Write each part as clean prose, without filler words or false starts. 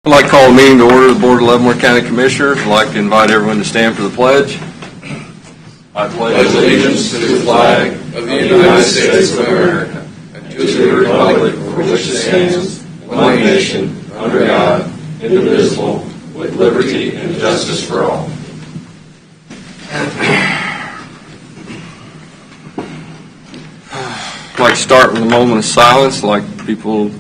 I'd like to call the meeting to order. The Board of Leavenworth County Commissioners. I'd like to invite everyone to stand for the pledge. I pledge allegiance to the flag of the United States of America and to the republic for which it stands, one nation, under God, indivisible, with liberty and justice for all. I'd like to start with a moment of silence. I'd like people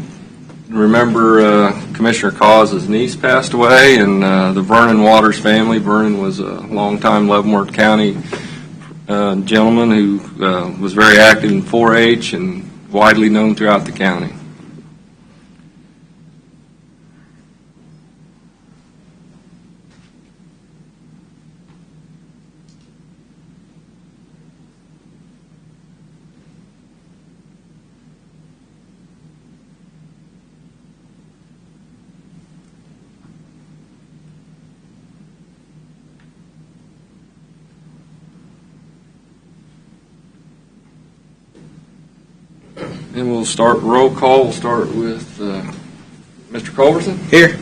remember Commissioner Caw's niece passed away, and the Vernon Waters family. Vernon was a longtime Leavenworth County gentleman who was very active in 4-H and widely known throughout the county. And we'll start roll call. We'll start with Mr. Culbertson. Here.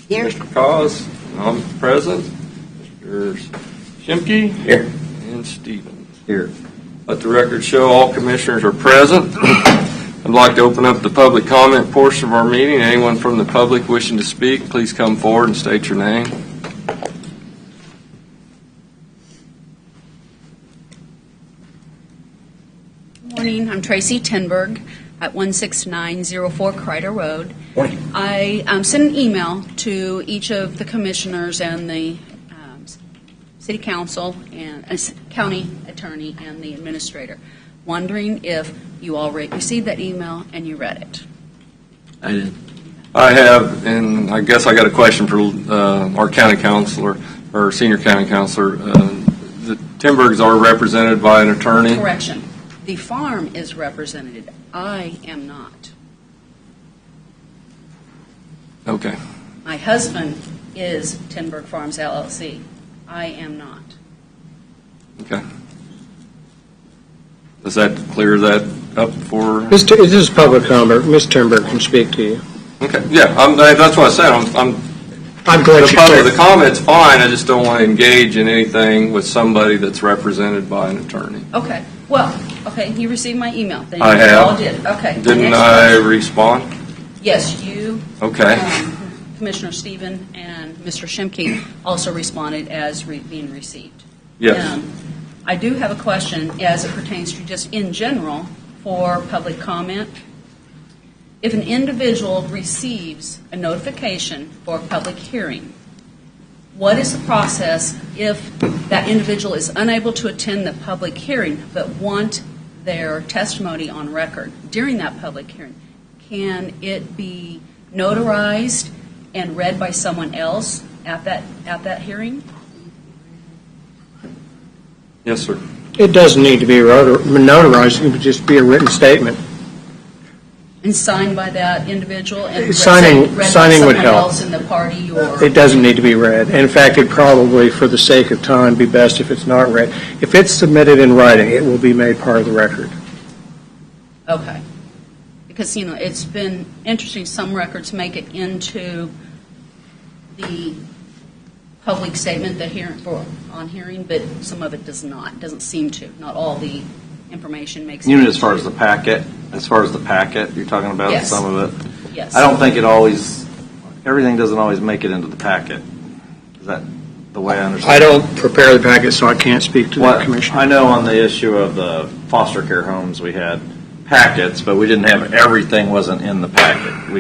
Here. Mr. Cause, I'm present. Mr. Shimke. Here. And Stevens. Here. Let the record show all commissioners are present. I'd like to open up the public comment portion of our meeting. Anyone from the public wishing to speak, please come forward and state your name. Morning, I'm Tracy Tenberg at 16904 Kreider Road. Morning. I sent an email to each of the commissioners and the city council and county attorney and the administrator, wondering if you all received that email and you read it. I did. I have, and I guess I got a question for our county councilor or senior county councilor. The Tenbergs are represented by an attorney. Correction. The farm is represented. I am not. Okay. My husband is Tenberg Farms, LLC. I am not. Okay. Does that clear that up for? This is public comment. Ms. Timberg can speak to you. Okay. Yeah, that's what I said. I'm glad you cleared. The comment's fine. I just don't want to engage in anything with somebody that's represented by an attorney. Okay. Well, okay, you received my email. Then I you have. all did. Okay. Didn't I respond? Yes, you. Okay. Commissioner Stephen and Mr. Shimke also responded as being received. Yes. I do have a question as it pertains to just in general for public comment. If an individual receives a notification for a public hearing, what is the process if that individual is unable to attend the public hearing but want their testimony on record during that public hearing? Can it be notarized and read by someone else at that hearing? Yes, sir. It doesn't need to be notarized. It would just be a written statement. And signed by that individual and Signing read by would someone help. else in the party? Or It doesn't need to be read. In fact, it'd probably, for the sake of time, be best if it's not read. If it's submitted in writing, it will be made part of the record. Okay. Because, it's been interesting. Some records make it into the public statement on hearing, but some of it does not. It doesn't seem to. Not all the information makes it. Even as far as the packet, you're talking about Yes. some of it? Yes. I don't think everything doesn't always make it into the packet. Is that the way I understand I it? don't prepare the packet, so I can't speak to the commission. I know on the issue of the foster care homes, we had packets, but we didn't have everything wasn't in the packet.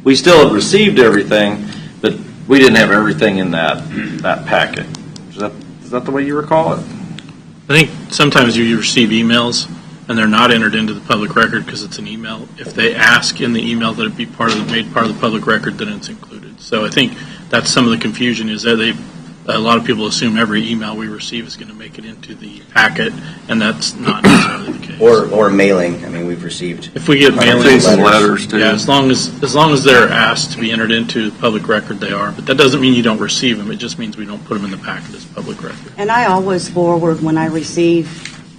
We still have received everything, but we didn't have everything in that packet. Is that the way you recall it? I think sometimes you receive emails and they're not entered into the public record because it's an email. If they ask in the email that it be made part of the public record, then it's included. So I think that's some of the confusion is that a lot of people assume every email we receive is going to make it into the packet, and that's not necessarily the case. Or mailing. I mean, we've received. If we get mailing letters too. yeah, as long as they're asked to be entered into the public record, they are. But that doesn't mean you don't receive them. It just means we don't put them in the packet as public record. And I always forward, when I receive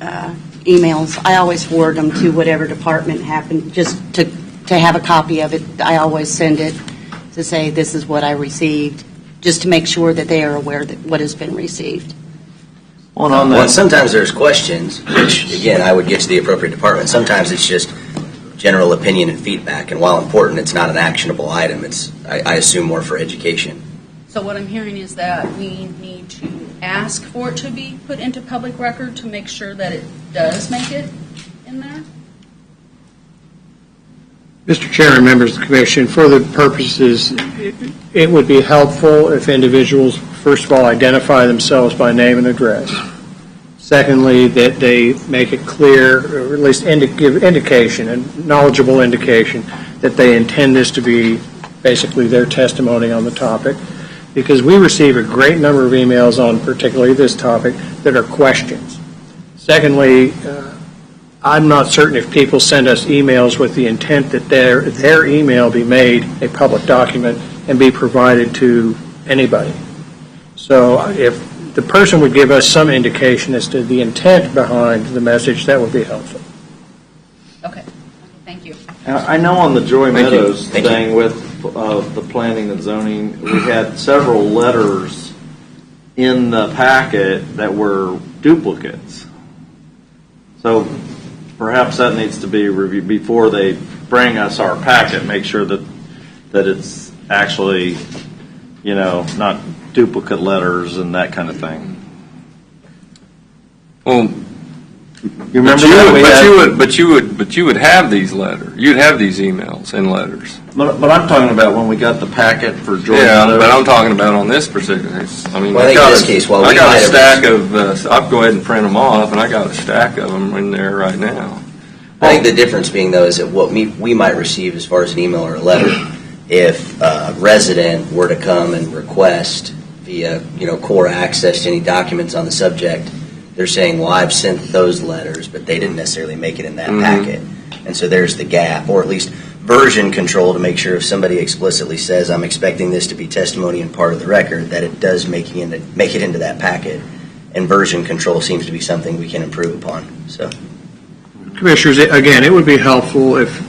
emails, I always forward them to whatever department happened, just to have a copy of it. I always send it to say, this is what I received, just to make sure that they are aware that what has been received. Well, on Well, that, sometimes there's questions, which, again, I would get to the appropriate department. Sometimes it's just general opinion and feedback, and while important, it's not an actionable item. It's, I assume, more for education. So what I'm hearing is that we need to ask for it to be put into public record to make sure that it does make it in there? Mr. Chair and members of the Commission, for the purposes, it would be helpful if individuals, first of all, identify themselves by name and address. Secondly, that they make it clear, or at least give indication, a knowledgeable indication, that they intend this to be basically their testimony on the topic. Because we receive a great number of emails on particularly this topic that are questions. Secondly, I'm not certain if people send us emails with the intent that their email be made a public document and be provided to anybody. So if the person would give us some indication as to the intent behind the message, that would be helpful. Okay, thank you. I know on the Joy Thank you. Meadows Thank you. thing with the planning and zoning, we had several letters in the packet that were duplicates. So perhaps that needs to be reviewed before they bring us our packet. Make sure that it's actually, not duplicate letters and that kind of thing. Well, You remember that we had- but you would have these letters. You'd have these emails and letters. But I'm talking about when we got the packet for Joy Yeah, Meadows. but I'm talking about on this particular case. I mean, Well, I think in this case, while I we got might a have- stack of. I'll go ahead and print them off, and I got a stack of them in there right now. I think the difference being, though, is that what we might receive as far as an email or a letter, if a resident were to come and request via, core access to any documents on the subject, they're saying, well, I've sent those letters, but they didn't necessarily make it in that Mhm. packet. And so there's the gap, or at least version control to make sure if somebody explicitly says, I'm expecting this to be testimony and part of the record, that it does make it into that packet. And version control seems to be something we can improve upon. So. Commissioners, again, it would be helpful if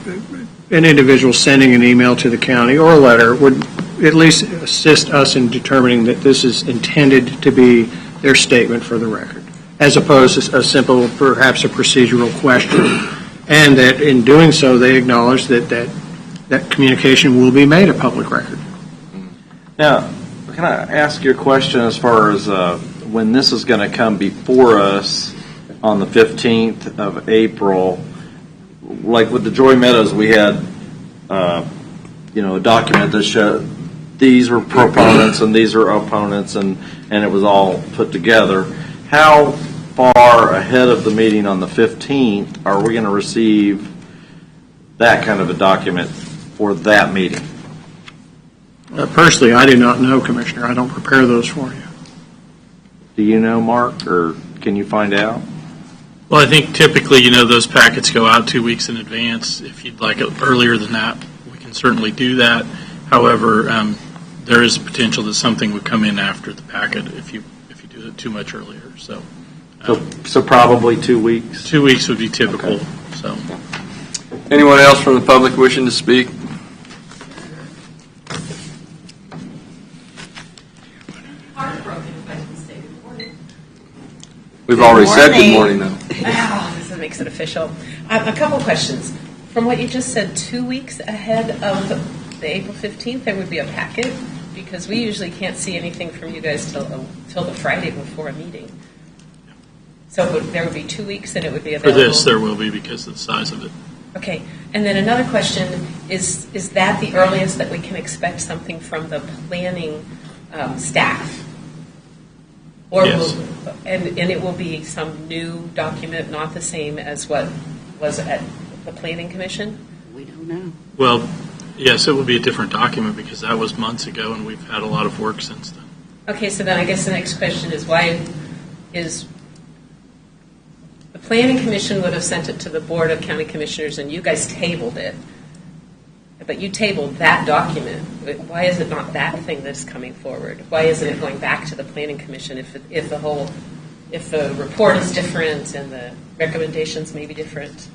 an individual sending an email to the county or a letter would at least assist us in determining that this is intended to be their statement for the record, as opposed to a simple, perhaps a procedural question, and that in doing so, they acknowledge that communication will be made a public record. Now, can I ask you a question as far as when this is going to come before us on the 15th of April? Like with the Joy Meadows, we had, a document that showed these were proponents and these are opponents, and it was all put together. How far ahead of the meeting on the 15th are we going to receive that kind of a document for that meeting? Personally, I do not know, Commissioner. I don't prepare those for you. Do you know, Mark, or can you find out? Well, I think typically, those packets go out 2 weeks in advance. If you'd like it earlier than that, we can certainly do that. However, there is a potential that something would come in after the packet if you do it too much earlier. So probably 2 weeks? 2 weeks would be typical. Okay. So. Anyone else from the public wishing to speak? We've already said good morning, though. Oh, this makes it official. A couple questions. From what you just said, 2 weeks ahead of the April 15th, there would be a packet? Because we usually can't see anything from you guys till the Friday before a meeting. So there would be 2 weeks and it would be For available? this, there will be because of the size of it. Okay. And then another question, is that the earliest that we can expect something from the planning staff? Or Yes. and it will be some new document, not the same as what was at the Planning Commission? We don't know. Well, yes, it will be a different document because that was months ago and we've had a lot of work since then. Okay, so then I guess the next question is, why is the Planning Commission would have sent it to the Board of County Commissioners and you guys tabled it, but you tabled that document. Why is it not that thing that's coming forward? Why isn't it going back to the Planning Commission if the report is different and the recommendations may be different?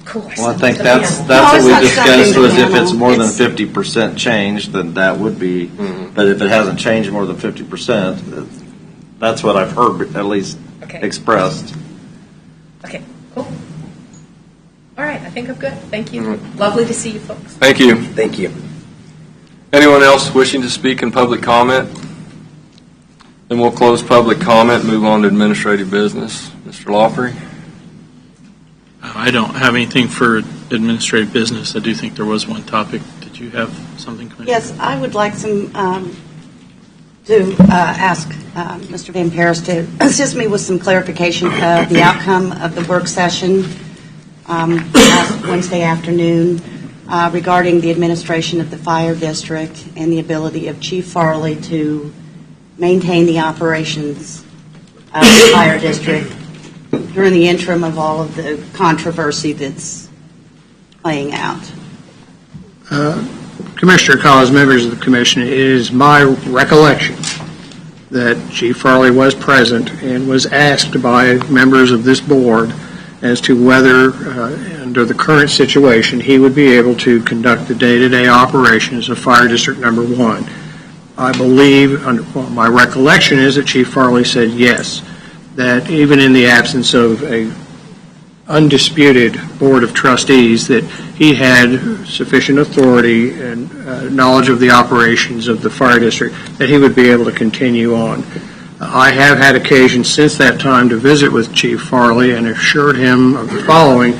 cool. Well, I think that's No, what it's we not discussed, stuffing was the if it's animal. more than It's- 50% change, then that would be, but if it hasn't changed more than 50%, that's what I've heard at least Okay. expressed. Okay, cool. All right, I think I'm good. Thank you. Lovely to see you folks. Thank you. Thank you. Anyone else wishing to speak in public comment? Then we'll close public comment, move on to administrative business. Mr. Lawfrey? I don't have anything for administrative business. I do think there was one topic. Did you have something, Commissioner? Yes, I would like to ask Mr. Van Paris to assist me with some clarification of the outcome of the work session last Wednesday afternoon regarding the administration of the fire district and the ability of Chief Farley to maintain the operations of the fire district during the interim of all of the controversy that's playing out. Commissioner Collins, members of the commission, it is my recollection that Chief Farley was present and was asked by members of this board as to whether, under the current situation, he would be able to conduct the day-to-day operations of Fire District Number 1. I believe, my recollection is that Chief Farley said yes, that even in the absence of a undisputed Board of Trustees, that he had sufficient authority and knowledge of the operations of the fire district, that he would be able to continue on. I have had occasion since that time to visit with Chief Farley and assured him of the following.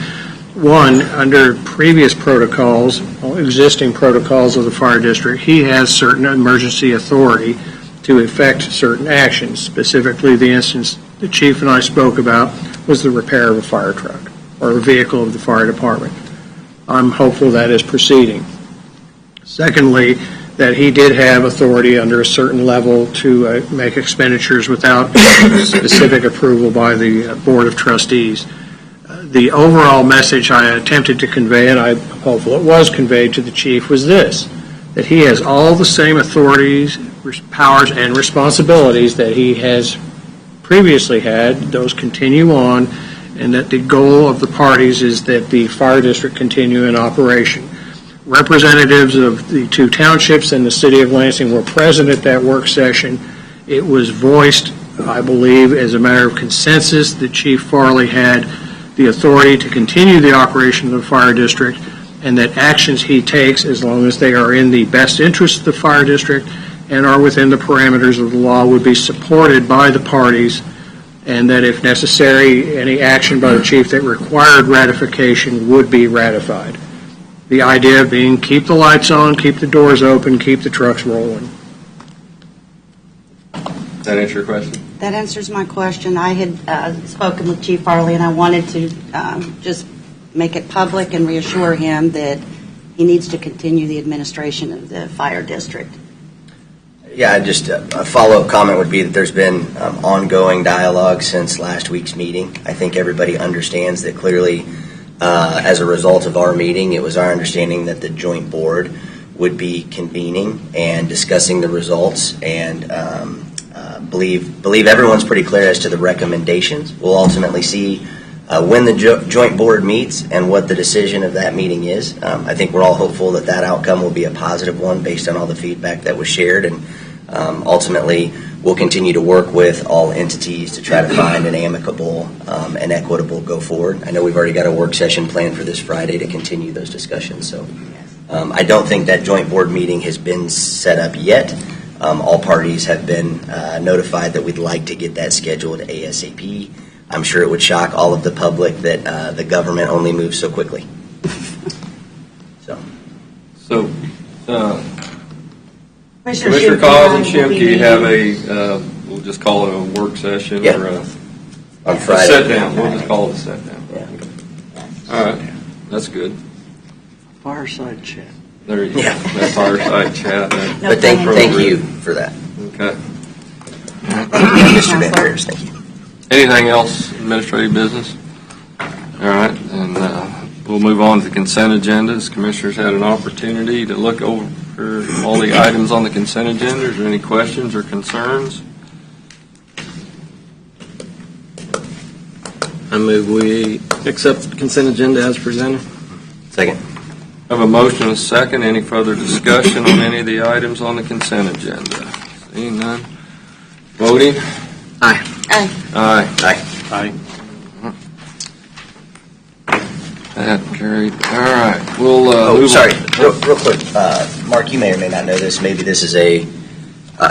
One, under previous protocols, existing protocols of the fire district, he has certain emergency authority to effect certain actions. Specifically, the instance the Chief and I spoke about was the repair of a fire truck or a vehicle of the fire department. I'm hopeful that is proceeding. Secondly, that he did have authority under a certain level to make expenditures without specific approval by the Board of Trustees. The overall message I attempted to convey, and I'm hopeful it was conveyed to the Chief, was this: that he has all the same authorities, powers, and responsibilities that he has previously had. Those continue on, and that the goal of the parties is that the fire district continue in operation. Representatives of the two townships and the city of Lansing were present at that work session. It was voiced, I believe, as a matter of consensus that Chief Farley had the authority to continue the operation of the fire district, and that actions he takes, as long as they are in the best interest of the fire district and are within the parameters of the law, would be supported by the parties, and that if necessary, any action by the chief that required ratification would be ratified. The idea being keep the lights on, keep the doors open, keep the trucks rolling. Does that answer your question? That answers my question. I had spoken with Chief Farley, and I wanted to just make it public and reassure him that he needs to continue the administration of the fire district. Yeah, just a follow-up comment would be that there's been ongoing dialogue since last week's meeting. I think everybody understands that clearly, as a result of our meeting, it was our understanding that the joint board would be convening and discussing the results, and believe everyone's pretty clear as to the recommendations. We'll ultimately see when the joint board meets and what the decision of that meeting is. I think we're all hopeful that that outcome will be a positive one based on all the feedback that was shared, and ultimately we'll continue to work with all entities to try to find an amicable and equitable go forward. I know we've already got a work session planned for this Friday to continue those discussions, so I don't think that joint board meeting has been set up yet. All parties have been notified that we'd like to get that scheduled ASAP. I'm sure it would shock all of the public that the government only moves so quickly. So, Commissioner Commissioner Collins and Schimpf Schimpf, will do you be have a, we'll just call it a work session Yeah. or a On Friday. sit down? We'll just call it a sit down. Yeah. All right, that's good. Fireside chat. There you go. Yeah. That fireside chat. That- No But thank plan. you for that. Okay. Mr. Van Paris, thank you. Anything else, administrative business? All right, and we'll move on to the consent agenda. As commissioners had an opportunity to look over all the items on the consent agenda. Is there any questions or concerns? I move we accept the consent agenda as presented. Second. Have a motion and a second. Any further discussion on any of the items on the consent agenda? Seeing none. Voting? Aye. Aye. Aye. That carried. All right. We'll Oh, move sorry, on. real quick, Mark, you may or may not know this, maybe this is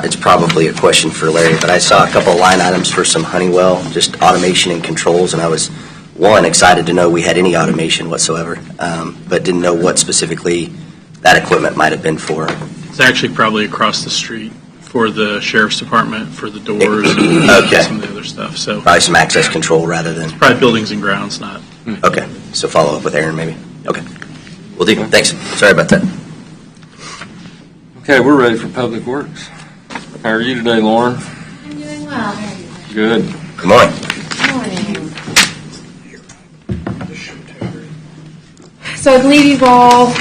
it's probably a question for Larry, but I saw a couple of line items for some Honeywell, just automation and controls, and I was, one, excited to know we had any automation whatsoever, but didn't know what specifically that equipment might have been for. It's actually probably across the street for the sheriff's department, for the doors and Okay. some of the other stuff. So Probably some access control rather than, probably buildings and grounds, not. okay, so follow up with Aaron maybe. Okay. Well, thanks, sorry about that. Okay, we're ready for Public Works. How are you today, Lauren? I'm doing well. How are you? Good. Good morning. Good morning. So I believe you've all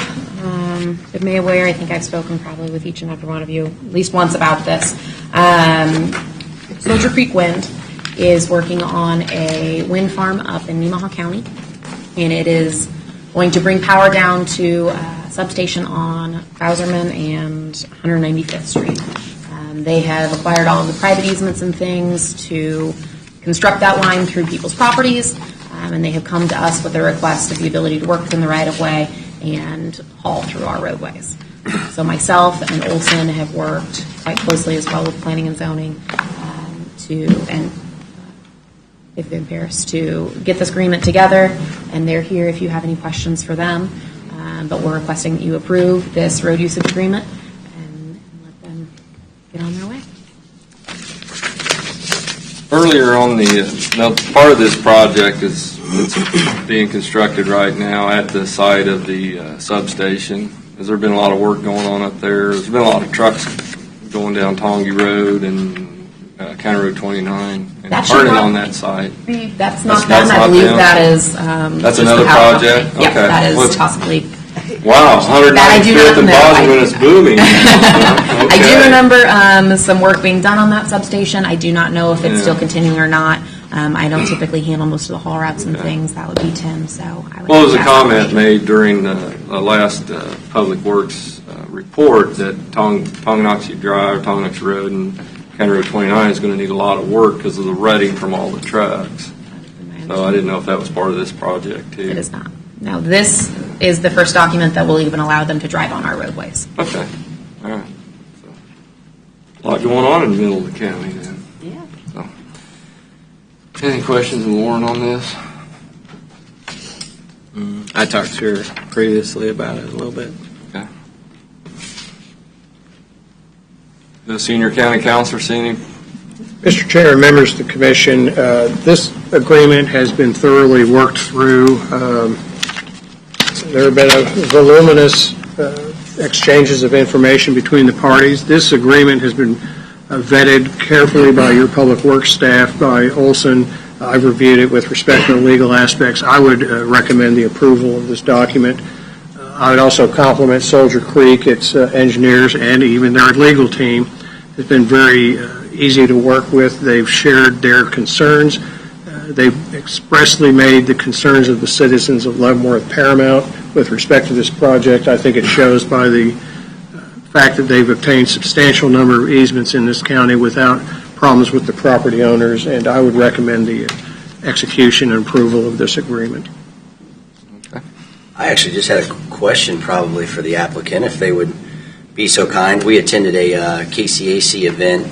been made aware. I think I've spoken probably with each and every one of you at least once about this. Soldier Creek Wind is working on a wind farm up in Nemaha County, and it is going to bring power down to a substation on Bowserman and 195th Street. They have acquired all of the private easements and things to construct that line through people's properties, and they have come to us with a request of the ability to work within the right-of-way and haul through our roadways. So myself and Olson have worked quite closely as well with planning and zoning and they've been Paris to get this agreement together, and they're here if you have any questions for them. But we're requesting that you approve this road usage agreement and let them get on their way. Earlier on now part of this project is it's being constructed right now at the site of the substation. Has there been a lot of work going on up there? There's been a lot of trucks going down Tongi Road and County Road 29 and That should turning not on that site. That's not That's them. I not believe them? that is. That's just another the power project? company. Yep, Okay. that is What's- possibly. Wow, That I do 195th not and know. Bosman is booming. I do Okay. remember some work being done on that substation. I do not know if it's Yeah. still continuing or not. I don't typically handle most of the haul routes and things. That would be Tim. So I would. Well, there was a have to ask comment him. made during the last Public Works report that Tonganoxie Drive, Tonganoxie Road, and County Road 29 is going to need a lot of work because of the rutting from all the trucks. So I didn't know if that was part of this project too. It is not. No, this is the first document that will even allow them to drive on our roadways. Okay, all right. So, a lot going on in the middle of the county then. Yeah. So, any questions of Lauren on this? I talked to her previously about it a little bit. Okay. The senior county counselor, see any? Mr. Chair, members of the commission, this agreement has been thoroughly worked through. There have been a voluminous exchanges of information between the parties. This agreement has been vetted carefully by your public works staff, by Olson. I've reviewed it with respect to the legal aspects. I would recommend the approval of this document. I would also compliment Soldier Creek, its engineers, and even their legal team. It's been very easy to work with. They've shared their concerns. They've expressly made the concerns of the citizens of Leavenworth paramount with respect to this project. I think it shows by the fact that they've obtained substantial number of easements in this county without problems with the property owners, and I would recommend the execution and approval of this agreement. I actually just had a question probably for the applicant, if they would be so kind. We attended a KCAC event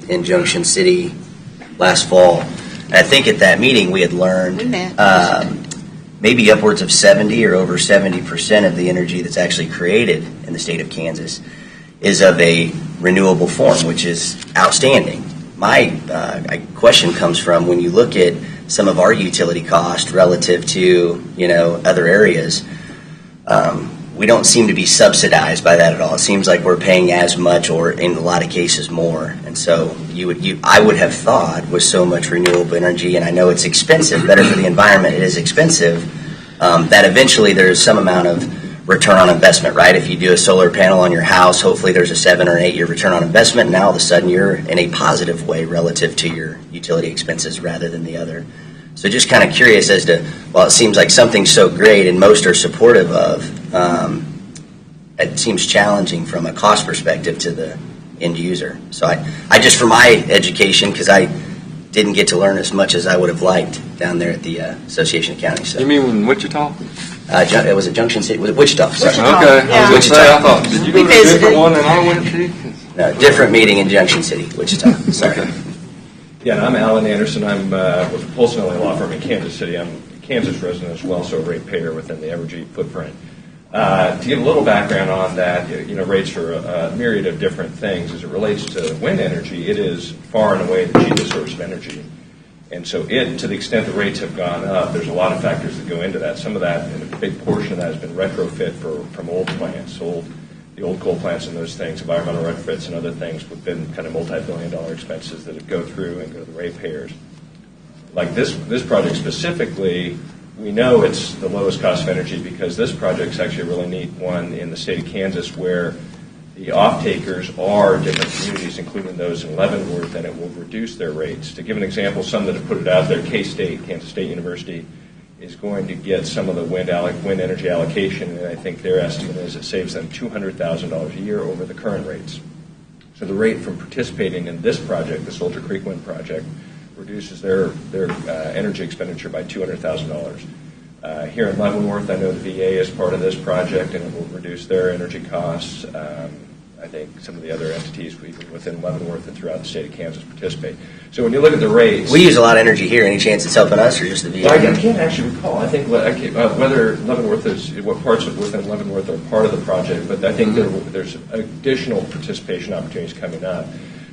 in Junction City last fall. And I think at that meeting we had learned We met. maybe upwards of 70 or over 70% of the energy that's actually created in the state of Kansas is of a renewable form, which is outstanding. My question comes from when you look at some of our utility cost relative to other areas, we don't seem to be subsidized by that at all. It seems like we're paying as much, or in a lot of cases more. And so I would have thought with so much renewable energy, and I know it's expensive, better for the environment, it is expensive, that eventually there's some amount of return on investment, right? If you do a solar panel on your house, hopefully there's a 7 or 8 year return on investment. Now all of a sudden you're in a positive way relative to your utility expenses rather than the other. So just kind of curious as to, well, it seems like something so great and most are supportive of, it seems challenging from a cost perspective to the end user. So I just, for my education, because I didn't get to learn as much as I would have liked down there at the Association of Counties. So. You mean in Wichita? It was a Junction City, was it Wichita? Sorry. Wichita. Okay. Yeah. I was going to say, I thought, did you go We to a different visited. one than I went to? No, different meeting in Junction City, Wichita. Sorry. Okay. Yeah, and I'm Alan Anderson. I'm with the Polson LA Law Firm in Kansas City. I'm a Kansas resident as well, so a ratepayer within the Evergy footprint. To give a little background on that, rates for a myriad of different things. As it relates to wind energy, it is far and away the cheapest source of energy. And so to the extent the rates have gone up, there's a lot of factors that go into that. Some of that, and a big portion of that has been retrofit from old plants, the old coal plants and those things, environmental retrofits and other things have been kind of multi-billion-dollar expenses that go through and go to the ratepayers. Like this project specifically, we know it's the lowest cost of energy because this project's actually a really neat one in the state of Kansas where the off-takers are different communities, including those in Leavenworth, and it will reduce their rates. To give an example, some that have put it out there, K-State, Kansas State University, is going to get some of the wind energy allocation, and I think their estimate is it saves them $200,000 a year over the current rates. So the rate from participating in this project, the Soldier Creek Wind Project, reduces their energy expenditure by $200,000. Here in Leavenworth, I know the VA is part of this project, and it will reduce their energy costs. I think some of the other entities within Leavenworth and throughout the state of Kansas participate. So when you look at the rates... We use a lot of energy here. Any chance it's helping us or just the VA? Well, I can't actually recall. I think whether Leavenworth what parts within Leavenworth are part of the project, but I think there's additional participation opportunities coming up.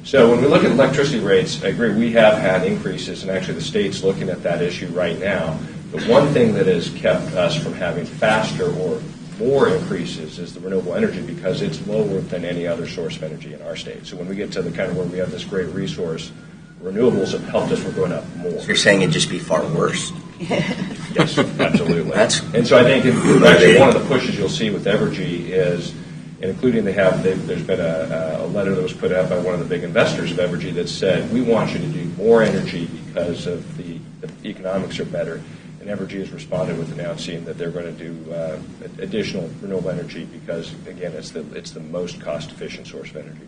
So when we look at electricity rates, I agree we have had increases, and actually the state's looking at that issue right now. The one thing that has kept us from having faster or more increases is the renewable energy because it's lower than any other source of energy in our state. So when we get to the kind of where we have this great resource, renewables have helped us from going up more. So you're saying it'd just be far worse? Yes, absolutely. And so I think actually one of the pushes you'll see with Evergy is, and including there's been a letter that was put out by one of the big investors of Evergy that said, we want you to do more energy because of the economics are better. And Evergy has responded with announcing that they're going to do additional renewable energy because, again, it's the most cost-efficient source of energy.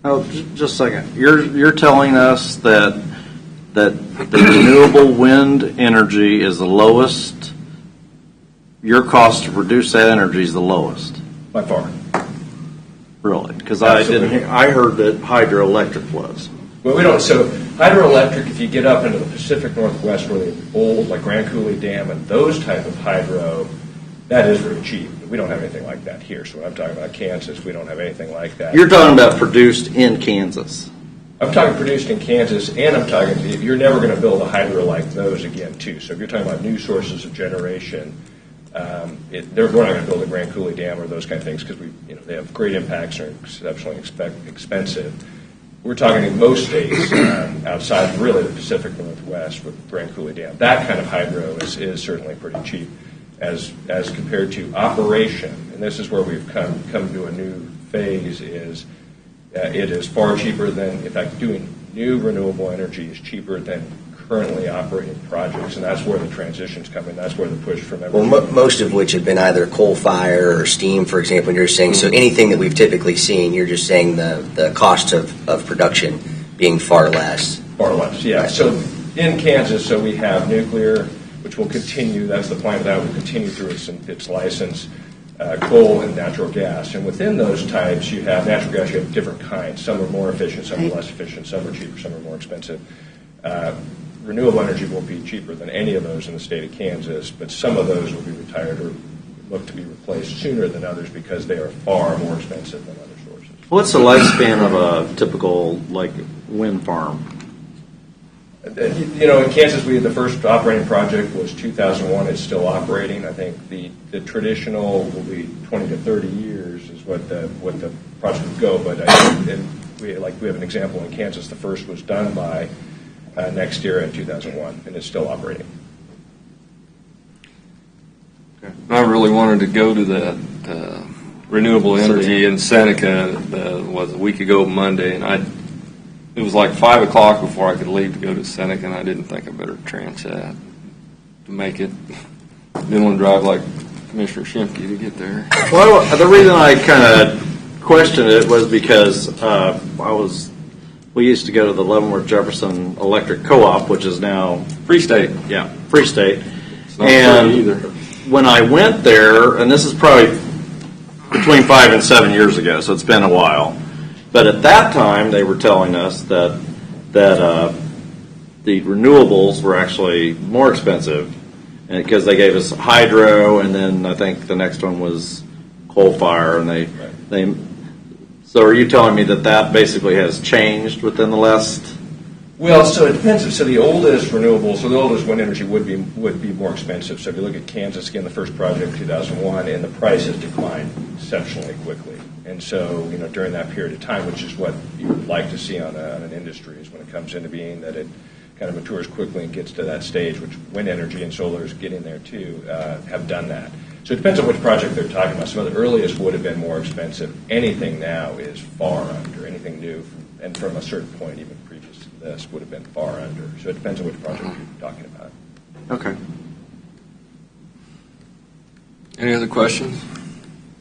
Oh, just a second. You're telling us that the renewable wind energy is the lowest. Your cost to produce that energy is the lowest. By far. Really? Because Absolutely. I heard that hydroelectric was. Well, we don't. So hydroelectric, if you get up into the Pacific Northwest where the old, like Grand Coulee Dam and those type of hydro, that is very cheap. We don't have anything like that here. So when I'm talking about Kansas, we don't have anything like that. You're talking about produced in Kansas. I'm talking produced in Kansas, and I'm talking, you're never going to build a hydro like those again, too. So if you're talking about new sources of generation, we're not going to build a Grand Coulee Dam or those kind of things because they have great impacts and are exceptionally expensive. We're talking in most states outside really the Pacific Northwest with Grand Coulee Dam. That kind of hydro is certainly pretty cheap as compared to operation. And this is where we've come to a new phase is it is far cheaper than, in fact, doing new renewable energy is cheaper than currently operating projects, and that's where the transition's coming. That's where the push from everyone. Well, most of which have been either coal fire or steam, for example, you're saying. So anything that we've typically seen, you're just saying the cost of production being far less. Far less, yeah. So in Kansas, we have nuclear, which will continue. That's the plan. That will continue through its license. Coal and natural gas. And within those types, you have natural gas, you have different kinds. Some are more efficient, some are less efficient, some are cheaper, some are more expensive. Renewable energy will be cheaper than any of those in the state of Kansas, but some of those will be retired or look to be replaced sooner than others because they are far more expensive than other sources. What's the lifespan of a typical wind farm? In Kansas, the first operating project was 2001. It's still operating. I think the traditional will be 20 to 30 years is what the project would go. But we have an example in Kansas. The first was done by next year in 2001, and it's still operating. I really wanted to go to the renewable energy in Seneca a week ago Monday, and I'd it was like 5 o'clock before I could leave to go to Seneca, and I didn't think I better trench that to make it. Didn't want to drive like Commissioner Shimke to get there. Well, the reason I kind of questioned it was because we used to go to the Leavenworth Jefferson Electric Co-op, which is now Free State. Yeah, Free State. It's not And free either. when I went there, and this is probably between 5 and 7 years ago, so it's been a while. But at that time, they were telling us that the renewables were actually more expensive because they gave us hydro, and then I think the next one was coal fire, and they. So are you telling me that basically has changed within the last? Well, so it depends. So the oldest renewables, so the oldest wind energy would be more expensive. So if you look at Kansas, again, the first project, 2001, and the price has declined exceptionally quickly. And so, during that period of time, which is what you would like to see on an industry, is when it comes into being that it kind of matures quickly and gets to that stage, which wind energy and solar is getting there too, have done that. So it depends on which project they're talking about. Some of the earliest would have been more expensive. Anything now is far under. Anything new, and from a certain point, even previous to this, would have been far under. So it depends on which project you're talking about. Okay. Any other questions?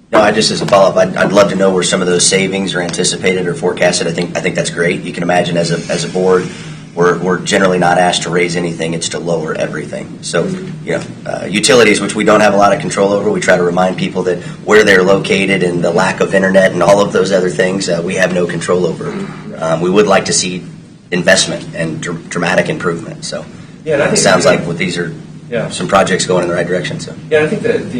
No, I just as a follow-up, I'd love to know where some of those savings are anticipated or forecasted. I think that's great. You can imagine as a board, we're generally not asked to raise anything; it's to lower everything. So, utilities, which we don't have a lot of control over, we try to remind people that where they're located and the lack of internet and all of those other things, we have no control over. We would like to see investment and dramatic improvement. So, Yeah, and I think it sounds like these are some projects going in the right direction. So, yeah, I think that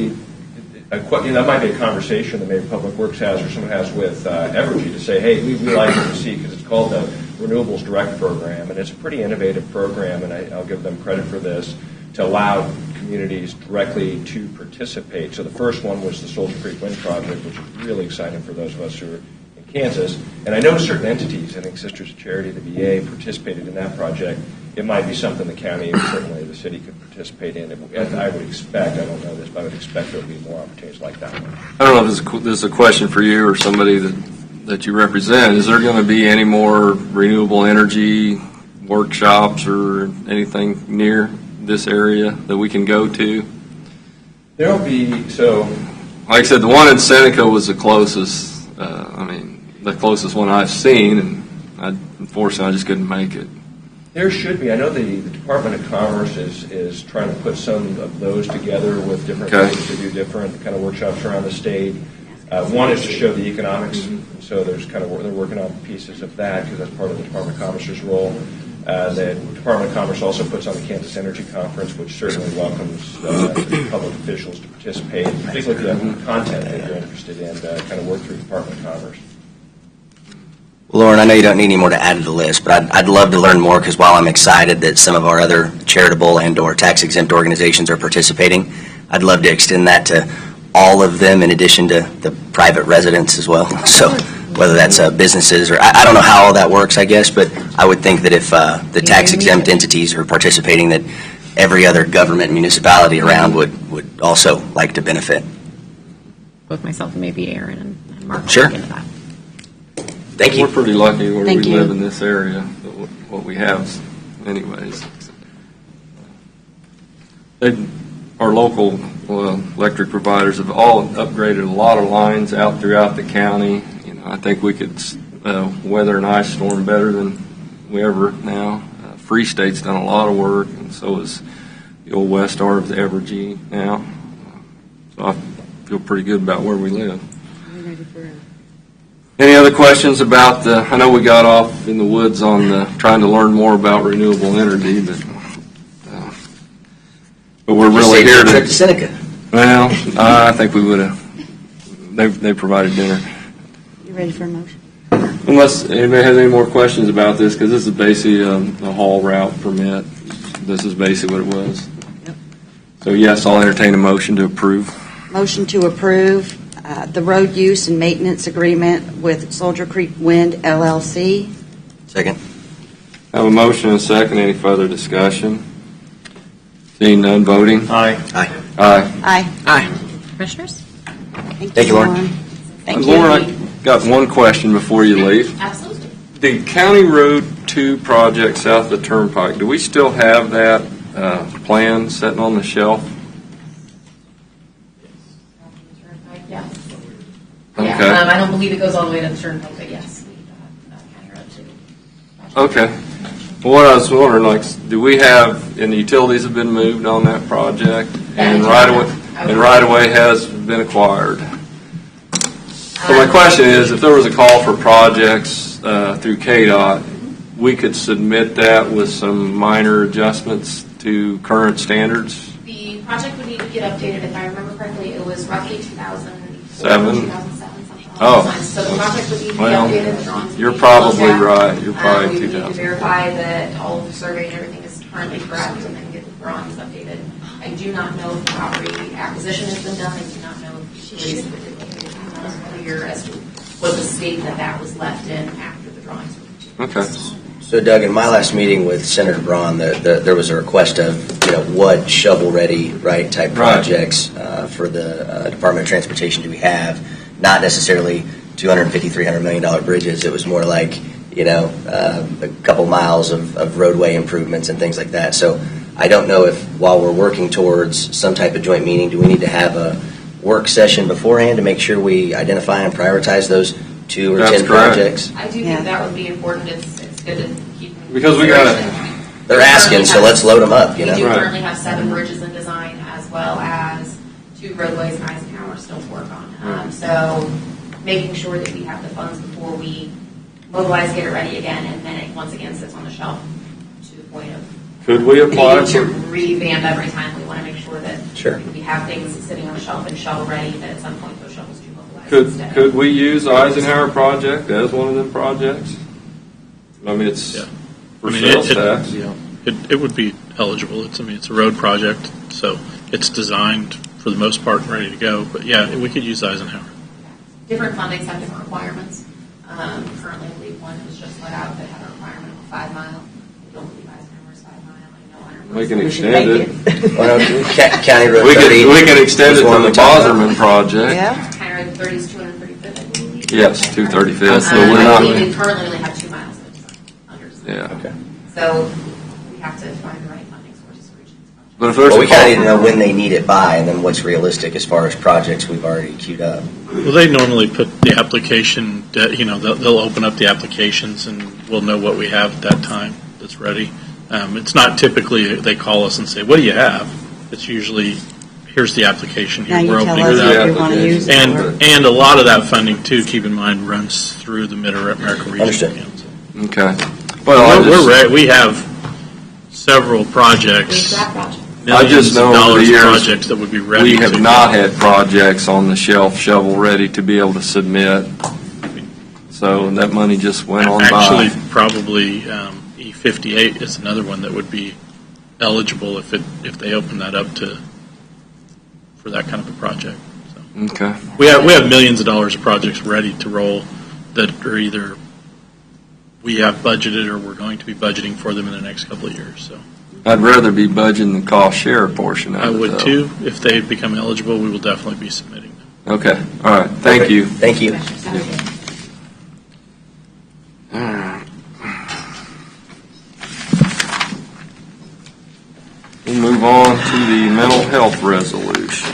that might be a conversation that maybe Public Works has or someone has with Evergy to say, hey, we like what we see because it's called the Renewables Direct Program, and it's a pretty innovative program, and I'll give them credit for this, to allow communities directly to participate. So the first one was the Soldier Creek Wind Project, which is really exciting for those of us who are in Kansas. And I know certain entities, I think Sisters of Charity, the VA, participated in that project. It might be something the county and certainly the city could participate in. And I would expect, I don't know this, but I would expect there would be more opportunities like that one. I don't know if this is a question for you or somebody that you represent. Is there going to be any more renewable energy workshops or anything near this area that we can go to? There will be, so... Like I said, the one in Seneca was the closest, the closest one I've seen, and unfortunately I just couldn't make it. There should be. I know the Department of Commerce is trying to put some of those together with different ways to do different kind of workshops around the state. One is to show the economics, so they're working on pieces of that because that's part of the Department of Commerce's role. The Department of Commerce also puts on the Kansas Energy Conference, which certainly welcomes public officials to participate, particularly if you have content that you're interested in, kind of work through the Department of Commerce. Well, Lauren, I know you don't need any more to add to the list, but I'd love to learn more because while I'm excited that some of our other charitable and or tax-exempt organizations are participating, I'd love to extend that to all of them in addition to the private residents as well. So whether that's businesses or I don't know how all that works, I guess, but I would think that if the tax-exempt entities are participating, that every other government and municipality around would also like to benefit. Both myself and maybe Aaron and Mark will Sure. look into that. Thank you. We're pretty lucky where Thank we you. live in this area, what we have anyways. Our local electric providers have all upgraded a lot of lines out throughout the county. I think we could weather an ice storm better than we ever now. Free State's done a lot of work, and so is the old West Art of the Evergy now. So I feel pretty good about where we live. Any other questions about I know we got off in the woods on trying to learn more about renewable energy, but we're really here trip to Seneca. Well, I think we would have. They provided dinner. You ready for a motion? Unless anybody has any more questions about this, because this is basically a haul route permit. This is basically what it was. Yep. So yes, I'll entertain a motion to approve. Motion to approve the road use and maintenance agreement with Soldier Creek Wind LLC. Second. I have a motion and a second. Any further discussion? Seeing none, voting. Aye. Aye. Aye. Aye. Commissioners? Thank you, Lauren. Thank you. Lauren, I got one question before you leave. Absolutely. The County Road 2 project south of the Turnpike, do we still have that plan sitting on the shelf? Yes. Okay. Yeah, I don't believe it goes all the way to the turnpike, but yes, we County Road 2. Okay. Well, what I was wondering, like, do we have, and the utilities have been moved on that project, and right away has been acquired. So my question is, if there was a call for projects through KDOT, we could submit that with some minor adjustments to current standards? The project would need to get updated, if I remember correctly, it was roughly 2007, something along Oh. those lines. So the project would need to be Well, updated, the drawings would you're need to be probably looked at. right. You're probably We would need to 2000. verify that all of the survey and everything is currently correct, and then get the drawings updated. I do not know if the property acquisition has been done, I do not know if the utilities have been clear as to what the state that was left in after the drawings were completed. Okay. So Doug, in my last meeting with Senator Braun, there was a request of, what shovel-ready, right, type projects for the Department of Transportation do we have? Not necessarily $250, $300 million bridges. It was more like, a couple miles of roadway improvements and things like that. So I don't know if, while we're working towards some type of joint meeting, do we need to have a work session beforehand to make sure we identify and prioritize those 2 or 10 projects? I do think that would be important. It's good to keep. Because we got They're asking, so let's load them up, We do Right. currently have 7 bridges in design, as well as 2 roadways in Eisenhower still to work on. So making sure that we have the funds before we mobilize, get it ready again, and then it once again sits on the shelf to the point of Could we apply needing to for? revamp every time. We want to make sure that Sure. we have things sitting on the shelf and shovel ready, that at some point those shovels do mobilize instead. Could we use Eisenhower project as one of them projects? I mean, it's Yeah. for I mean, sales tax. It would be eligible. It's a road project, so it's designed for the most part and ready to go. But yeah, we could use Eisenhower. Different fundings have different requirements. Currently, I believe one was just let out that had a requirement of a 5 mile. I don't believe Eisenhower is 5 mile. I know We can extend it. Why don't County Road We 30? can extend it was to one the we talked about. Boserman project. Yeah. County Road 30 is 235th, I believe. Yes, 235th. So I we're believe not. we currently only have 2 miles of design, under design. Yeah. Okay. So we have to find the right funding sources for each of these projects. But if there's Well, a we kind of need to call, know when they need it by, and then what's realistic as far as projects we've already queued up. Well, they normally put the application, they'll open up the applications and we'll know what we have at that time that's ready. It's not typically they call us and say, what do you have? It's usually, here's the application, Now here, you we're tell opening us it if up. you want to use it. And a lot of that funding too, keep in mind, runs through the Mid-America Regional Understood. Council. okay. Well, We're ready, we have several projects, We've got projects. I just millions know of over dollars the years, projects that would be ready. we to have go. not had projects on the shelf shovel-ready to be able to submit. So that money just went on Actually, by. probably E58 is another one that would be eligible if they open that up for that kind of a project. So Okay. we have millions of dollars of projects ready to roll that are either we have budgeted or we're going to be budgeting for them in the next couple of years. So I'd rather be budgeting the cost share portion of it. I would though. too. If they become eligible, we will definitely be submitting them. Okay. All right. Thank you. Thank you. All right. We'll move on to the mental health resolution.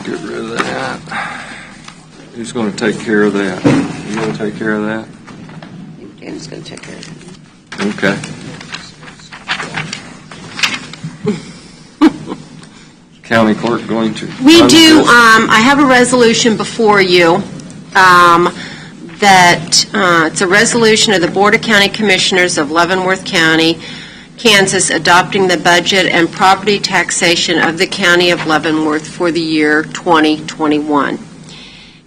Get rid of that. Who's going to take care of that? You going to take care of that? Dan's going to take care of it. Okay. County clerk going to. We run do, this? I have a resolution before you that it's a resolution of the Board of County Commissioners of Leavenworth County, Kansas, adopting the budget and property taxation of the County of Leavenworth for the year 2021.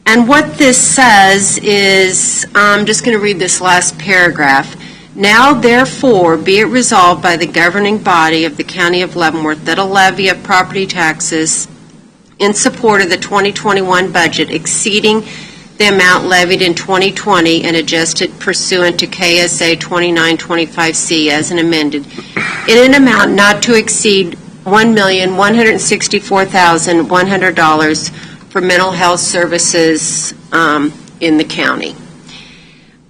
And what this says is, I'm just going to read this last paragraph. Now, therefore, be it resolved by the governing body of the County of Leavenworth that a levy of property taxes in support of the 2021 budget exceeding the amount levied in 2020 and adjusted pursuant to KSA 2925C as an amended, in an amount not to exceed $1,164,100 for for mental health services in the county.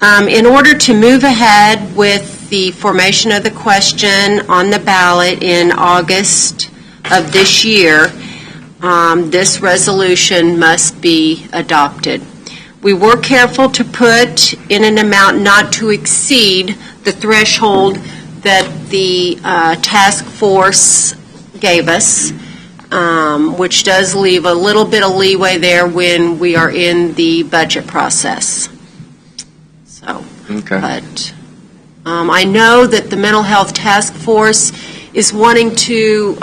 In order to move ahead with the formation of the question on the ballot in August of this year, this resolution must be adopted. We were careful to put in an amount not to exceed the threshold that the task force gave us, which does leave a little bit of leeway there when we are in the budget process. So, Okay. but I know that the Mental Health Task Force is wanting to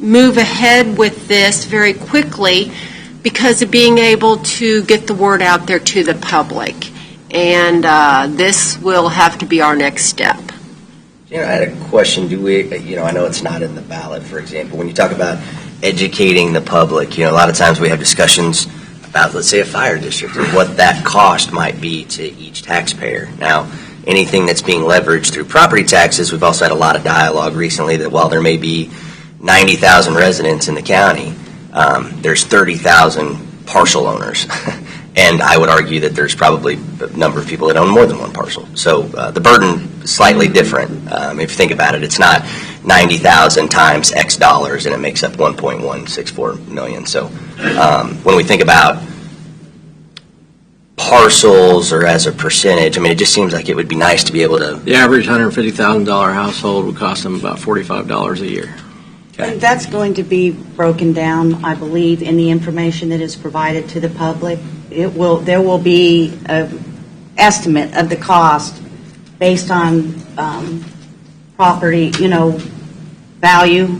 move ahead with this very quickly because of being able to get the word out there to the public. And this will have to be our next step. I had a question. Do we, I know it's not in the ballot, for example, when you talk about educating the public, a lot of times we have discussions about, let's say, a fire district and what that cost might be to each taxpayer. Now, anything that's being leveraged through property taxes, we've also had a lot of dialogue recently that while there may be 90,000 residents in the county, there's 30,000 parcel owners. And I would argue that there's probably a number of people that own more than one parcel. So the burden is slightly different. If you think about it, it's not 90,000 times X dollars and it makes up 1.164 million. So when we think about parcels or as a percentage, it just seems like it would be nice to be able to. The average $150,000 household would cost them about $45 a year. And that's going to be broken down, I believe, in the information that is provided to the public. There will be an estimate of the cost based on property, value.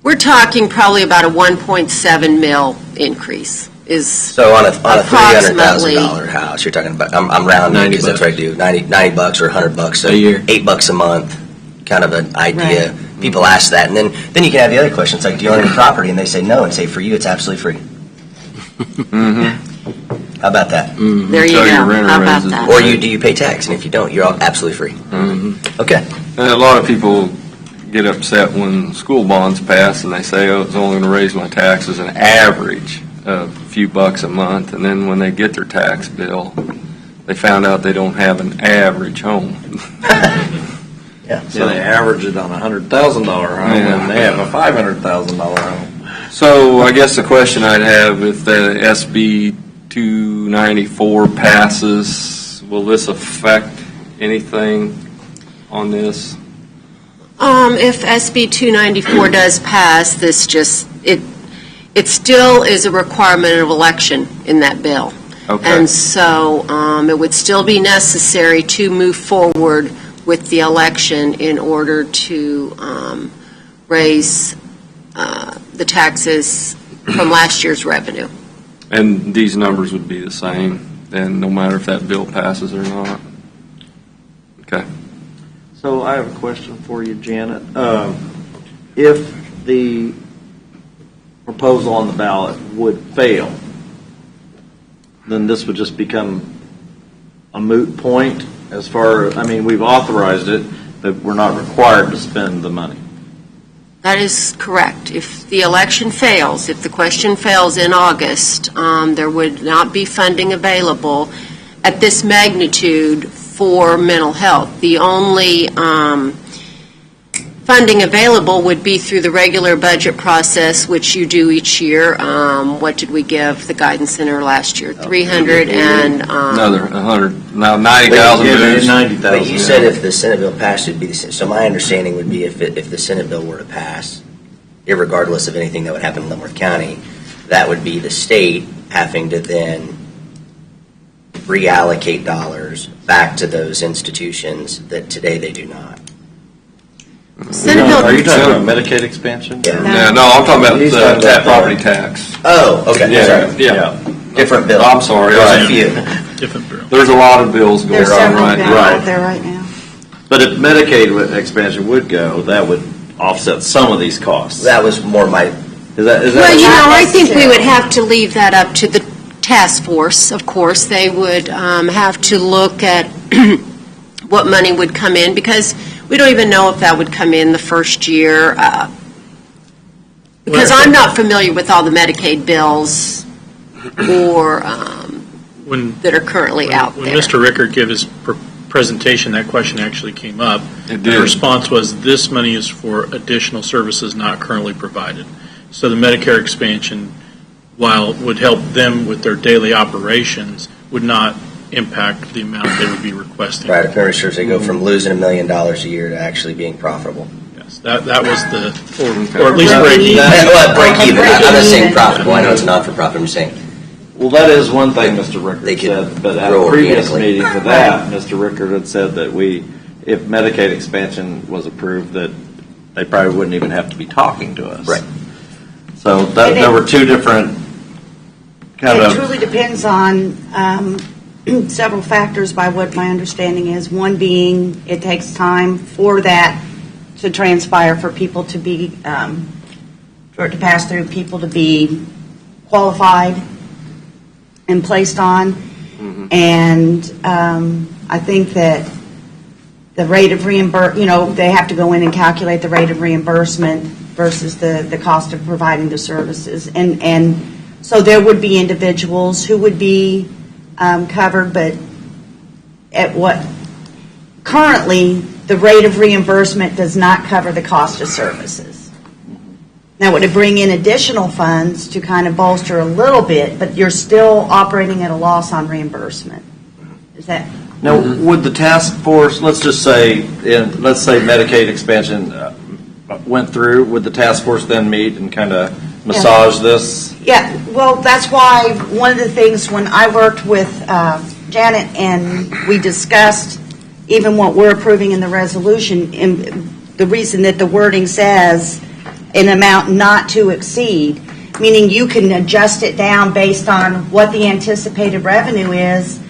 We're talking probably about a 1.7 mil increase. So on a $300,000 house, you're talking about, I'm rounding because that's what I do, $90 or $100 so a year, $8 a month, kind of an idea. Right. People ask that, and then you can have the other questions like, do you own any property? And they say no, and say for you it's absolutely free. Mm-hmm. How about that? Mm-hmm. There you go. How about that? Or do you pay tax? And if you don't, you're all absolutely free. Mm-hmm. Okay. And a lot of people get upset when school bonds pass and they say, oh, it's only going to raise my taxes an average of a few bucks a month. And then when they get their tax bill, they found out they don't have an average home. Yeah. So they average it on a $100,000 home, and they have a $500,000 home. So I guess the question I'd have, if the SB 294 passes, will this affect anything on this? If SB 294 does pass, it still is a requirement of election in that bill. Okay. And so it would still be necessary to move forward with the election in order to raise the taxes from last year's revenue. And these numbers would be the same, then no matter if that bill passes or not? Okay. So I have a question for you, Janet. If the proposal on the ballot would fail, then this would just become a moot point as far as, we've authorized it, but we're not required to spend the money. That is correct. If the election fails, if the question fails in August, there would not be funding available at this magnitude for mental health. The only funding available would be through the regular budget process, which you do each year. What did we give the Guidance Center last year? 300 and... Another 100, now 90,000 moves. 90,000. But you said if the Senate bill passed, it'd be the same. So my understanding would be if the Senate bill were to pass, irregardless of anything that would happen in Leavenworth County, that would be the state having to then reallocate dollars back to those institutions that today they do not. Senate bill... Are you talking about Medicaid expansion? Yeah. No, I'm talking about the property tax. Oh, okay. Yeah, Sorry. yeah. Different bill. I'm sorry. There's a few. Different bill. There's a lot of bills going There's on several right down now. out there right now. But if Medicaid expansion would go, that would offset some of these costs. That was more my. Is that Well, I think we would have to leave that up to the task force, of course. They would have to look at what money would come in, because we don't even know if that would come in the first year. Because I'm not familiar with all the Medicaid bills or When that are currently out When there. Mr. Rickard gave his presentation, that question actually came up. It The did. response was, this money is for additional services not currently provided. So the Medicare expansion, while it would help them with their daily operations, would not impact the amount they would be requesting. Right, I'm pretty sure they go from losing $1 million a year to actually being profitable. Yes, that was or at least break even. Well, break even. I'm not saying even. profitable. I know it's a not-for-profit. I'm just saying Well, that is one thing Mr. Rickard They could said, but at grow a previous organically. meeting to that, Mr. Rickard had said that if Medicaid expansion was approved, that they probably wouldn't even have to be talking to us. Right. So there were two different kind It of, truly depends on several factors by what my understanding is. One being, it takes time for that to transpire, for people to be, for it to pass through, people to be qualified and placed on. And I think that the rate of reimbursement, they have to go in and calculate the rate of reimbursement versus the cost of providing the services. And so there would be individuals who would be covered, but at what, currently, the rate of reimbursement does not cover the cost of services. Now, would it bring in additional funds to kind of bolster a little bit, but you're still operating at a loss on reimbursement? Is that? now, would the task force, let's say Medicaid expansion went through, would the task force then meet and kind of massage this? Yeah, well, that's why one of the things when I worked with Janet and we discussed even what we're approving in the resolution, and the reason that the wording says an amount not to exceed, meaning you can adjust it down based on what the anticipated revenue is.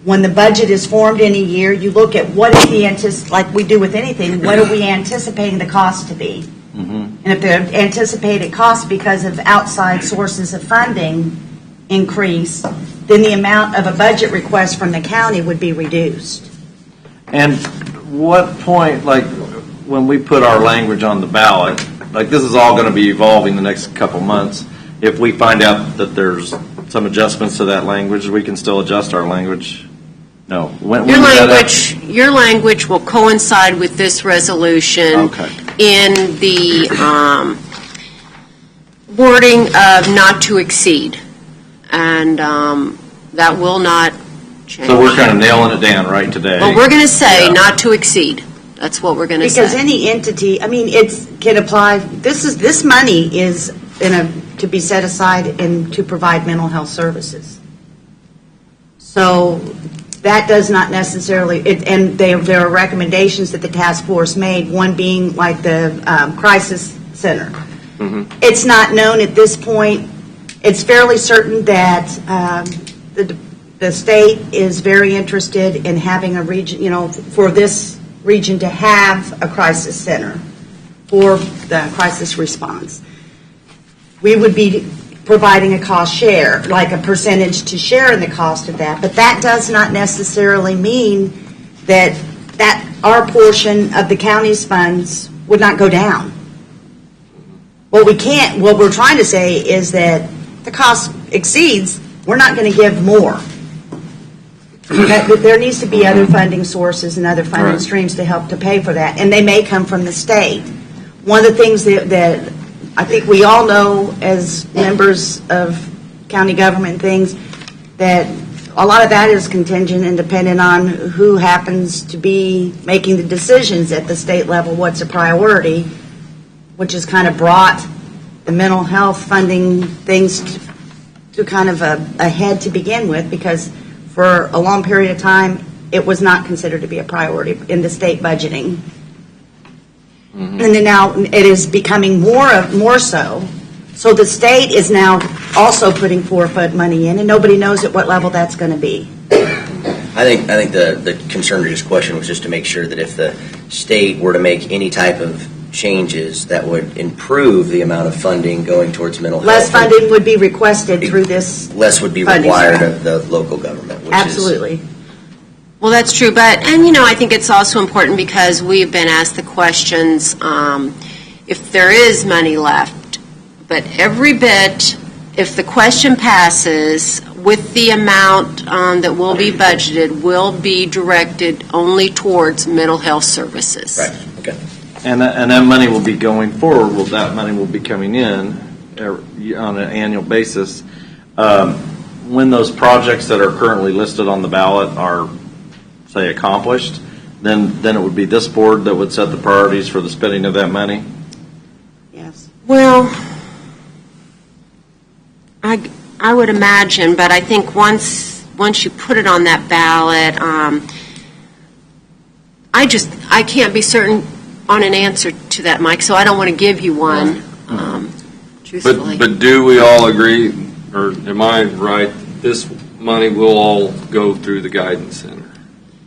When the budget is formed in a year, you look at what is the like we do with anything, what are we anticipating the cost to be? And if the anticipated cost because of outside sources of funding increase, then the amount of a budget request from the county would be reduced. And what point, like, when we put our language on the ballot, like, this is all going to be evolving the next couple months. If we find out that there's some adjustments to that language, we can still adjust our language? No. When Your language will coincide with this resolution Okay. in the wording of not to exceed. And that will not change. So we're kind of nailing it down right today. Well, we're going to say Yeah. not to exceed. That's what we're going to say. Because any entity, I mean, it can apply, this money is to be set aside and to provide mental health services. So that does not necessarily, and there are recommendations that the task force made, one being like the crisis center. It's not known at this point. It's fairly certain that the state is very interested in having a region, for this region to have a crisis center for the crisis response. We would be providing a cost share, like a percentage to share in the cost of that, but that does not necessarily mean that our portion of the county's funds would not go down. What we're trying to say is that the cost exceeds, we're not going to give more. There needs to be other funding sources and other funding streams to help to pay for that, and they may come from the state. One of the things that I think we all know as members of county government things, that a lot of that is contingent and dependent on who happens to be making the decisions at the state level, what's a priority, which has kind of brought the mental health funding things to kind of a head to begin with, because for a long period of time, it was not considered to be a priority in the state budgeting. And then now it is becoming more so. So the state is now also putting forward money in, and nobody knows at what level that's going to be. I think the concern or just question was just to make sure that if the state were to make any type of changes that would improve the amount of funding going towards mental health. Less funding would be requested through this. Less would be funding required stream. of the local government, which Absolutely. Well, that's true, and I think it's also important because we've been asked the questions, if there is money left, but every bit, if the question passes, with the amount that will be budgeted, will be directed only towards mental health services. Right, okay. And that money will be going forward, that money will be coming in on an annual basis. When those projects that are currently listed on the ballot are, say, accomplished, then it would be this board that would set the priorities for the spending of that money? Yes. Well, I would imagine, but I think once you put it on that ballot, I can't be certain on an answer to that, Mike, so I don't want to give you one, truthfully. But do we all agree, or am I right, this money will all go through the guidance center?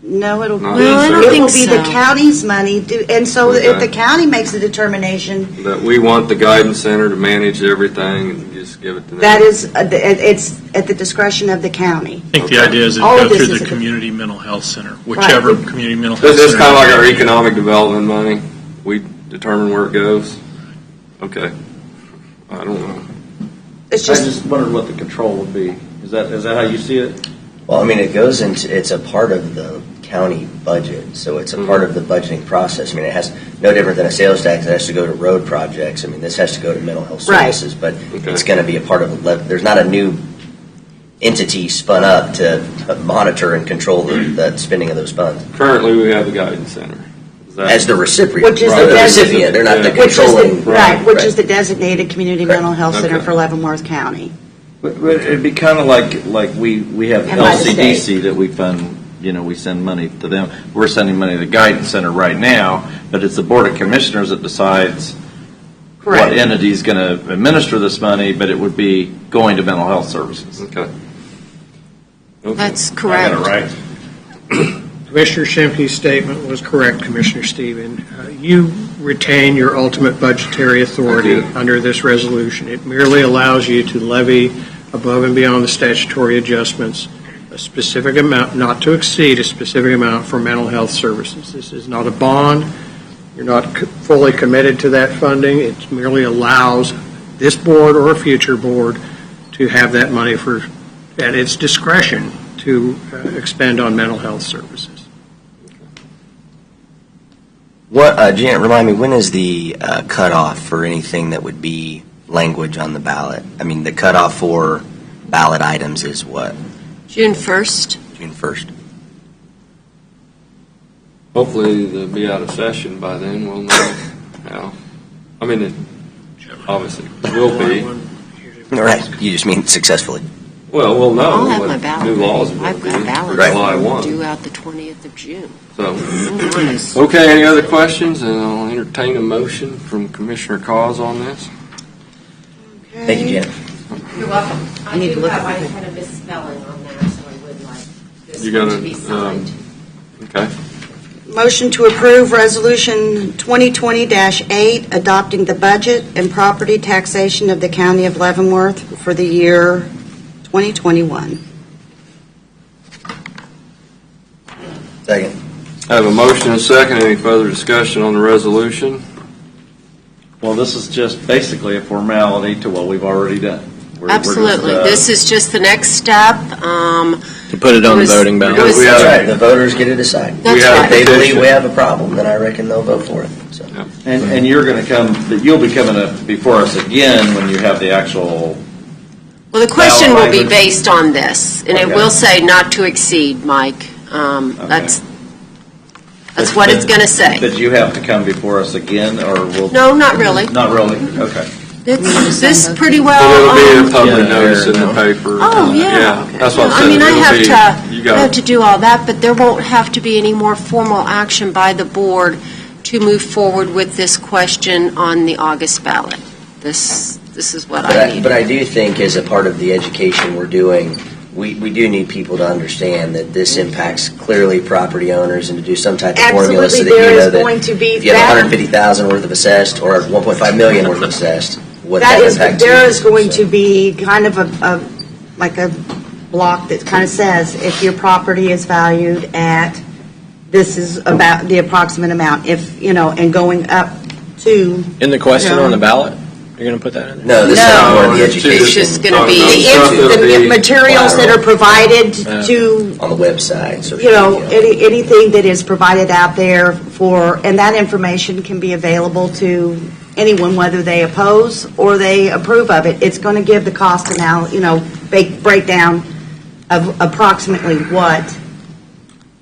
No, Well, I don't it think will be so. the county's money, and so if Okay. the county makes a determination, That we want the guidance center to manage everything and just give it to them? that is, it's at the discretion of the county. I think the idea is it All go of this through is the a- community mental health center, whichever Right. community mental health This center. is kind of like our economic development money. We determine where it goes? Okay. I don't know. It's I just, just wondered what the control would be. Is that how you see it? Well, I mean, it's a part of the county budget, so it's a part of the budgeting process. I mean, it has no different than a sales tax that has to go to road projects. I mean, this has to go to mental health Right. services, but Okay. it's going to be a part of there's not a new entity spun up to monitor and control the spending of those funds. Currently, we have the guidance center. Is that- As the recipient. Which is They're the the designated- recipient, they're not the Yeah. which is the, controlling. right, which is the designated community Correct. mental health center Okay. for Leavenworth County. But it'd be kind of like we have And by the LCDC that we fund, we send money to them. We're sending money to the guidance center right now, but it's the Board of Commissioners that decides what Correct. entity is going to administer this money, but it would be going to mental health services. Okay. That's I correct. got it right. Commissioner Shimke's statement was correct, Commissioner Stephen. You retain your ultimate budgetary authority I do. under this resolution. It merely allows you to levy above and beyond the statutory adjustments a specific amount, not to exceed a specific amount for mental health services. This is not a bond. You're not fully committed to that funding. It merely allows this board or a future board to have that money at its discretion to expend on mental health services. What, Janet, remind me, when is the cutoff for anything that would be language on the ballot? I mean, the cutoff for ballot items is what? June 1st. June 1st. Hopefully, they'll be out of session by then. We'll know how. I mean, it obviously will be. All right, you just mean successfully. Well, we'll know I'll have my what ballot. new laws are going I've to be got for ballots July 1. due out the 20th of June. So, Nice. okay, any other questions? And I'll entertain a motion from Commissioner Cause on this. Thank you, Janet. You're welcome. I need to look at I the- had a misspelling on that, so I would like this You one got to be it, signed. Okay. Motion to approve Resolution 2020-8, adopting the budget and property taxation of the County of Leavenworth for the year 2021. Second. I have a motion and a second. Any further discussion on the resolution? Well, this is just basically a formality to what we've already done. We're just, Absolutely. This is just the next step. To put it on the was- voting it ballot. was- We have- That's right, the voters get to decide. That's have right. If they petition. believe we have a problem, then I reckon they'll vote for it. So. And you're going to come, you'll be coming up before us again when you have the actual. Well, the question will be language. based on this, and it Okay. will say not to exceed, Mike. That's what it's going to say. But you have to come before us again, or will? No, not really. Not really? Okay. This pretty So well. there'll be a public Yeah, notice in the there, paper. Oh, yeah. That's what I'm I saying. mean, I It'll have be- you to, got I have it. to do all that, but there won't have to be any more formal action by the board to move forward with this question on the August ballot. This is what I need. But I do think as a part of the education we're doing, we do need people to understand that this impacts clearly property owners and to do some type of formula so that Absolutely, you there know is that going to be if you have that. 150,000 worth of assessed or 1.5 million worth of assessed, what That that is, impact there is going So- to be kind of like a block that kind of says, if your property is valued at, this is about the approximate amount, if, and going up to. In the question on the ballot? You're going to put that in there? No, this is No. more of the It's education. It's just going to No, be, The materials that are provided to, On the website. social you know, media. anything that is provided out there for, and that information can be available to anyone, whether they oppose or they approve of it. It's going to give the cost now, breakdown of approximately what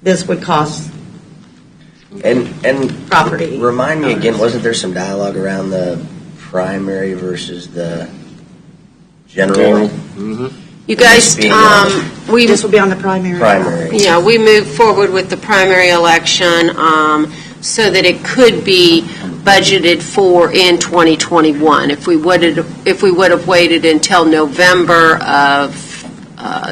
this would cost And property. remind me again, wasn't there some dialogue around the primary versus the general? you guys, we This will be on the primary. Primary. Yeah, we moved forward with the primary election so that it could be budgeted for in 2021. If we would have waited until November of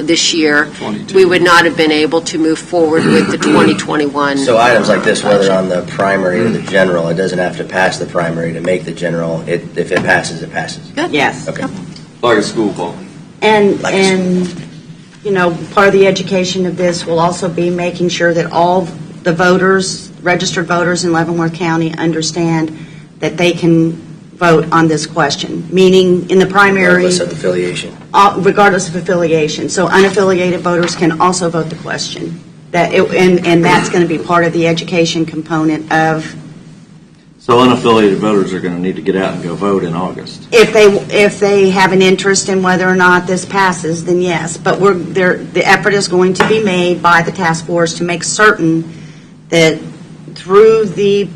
this year, 22. we would not have been able to move forward with the 2021. So items like this, whether on the primary or the general, it doesn't have to pass the primary to make the general. If it passes, it passes. Yes. Okay. Like a school ball. And, Like- part of the education of this will also be making sure that all the voters, registered voters in Leavenworth County understand that they can vote on this question, meaning in the primary, Regardless of affiliation. regardless of affiliation. So unaffiliated voters can also vote the question. And that's going to be part of the education component of, So unaffiliated voters are going to need to get out and go vote in August. if they have an interest in whether or not this passes, then yes. But the effort is going to be made by the task force to make certain that through the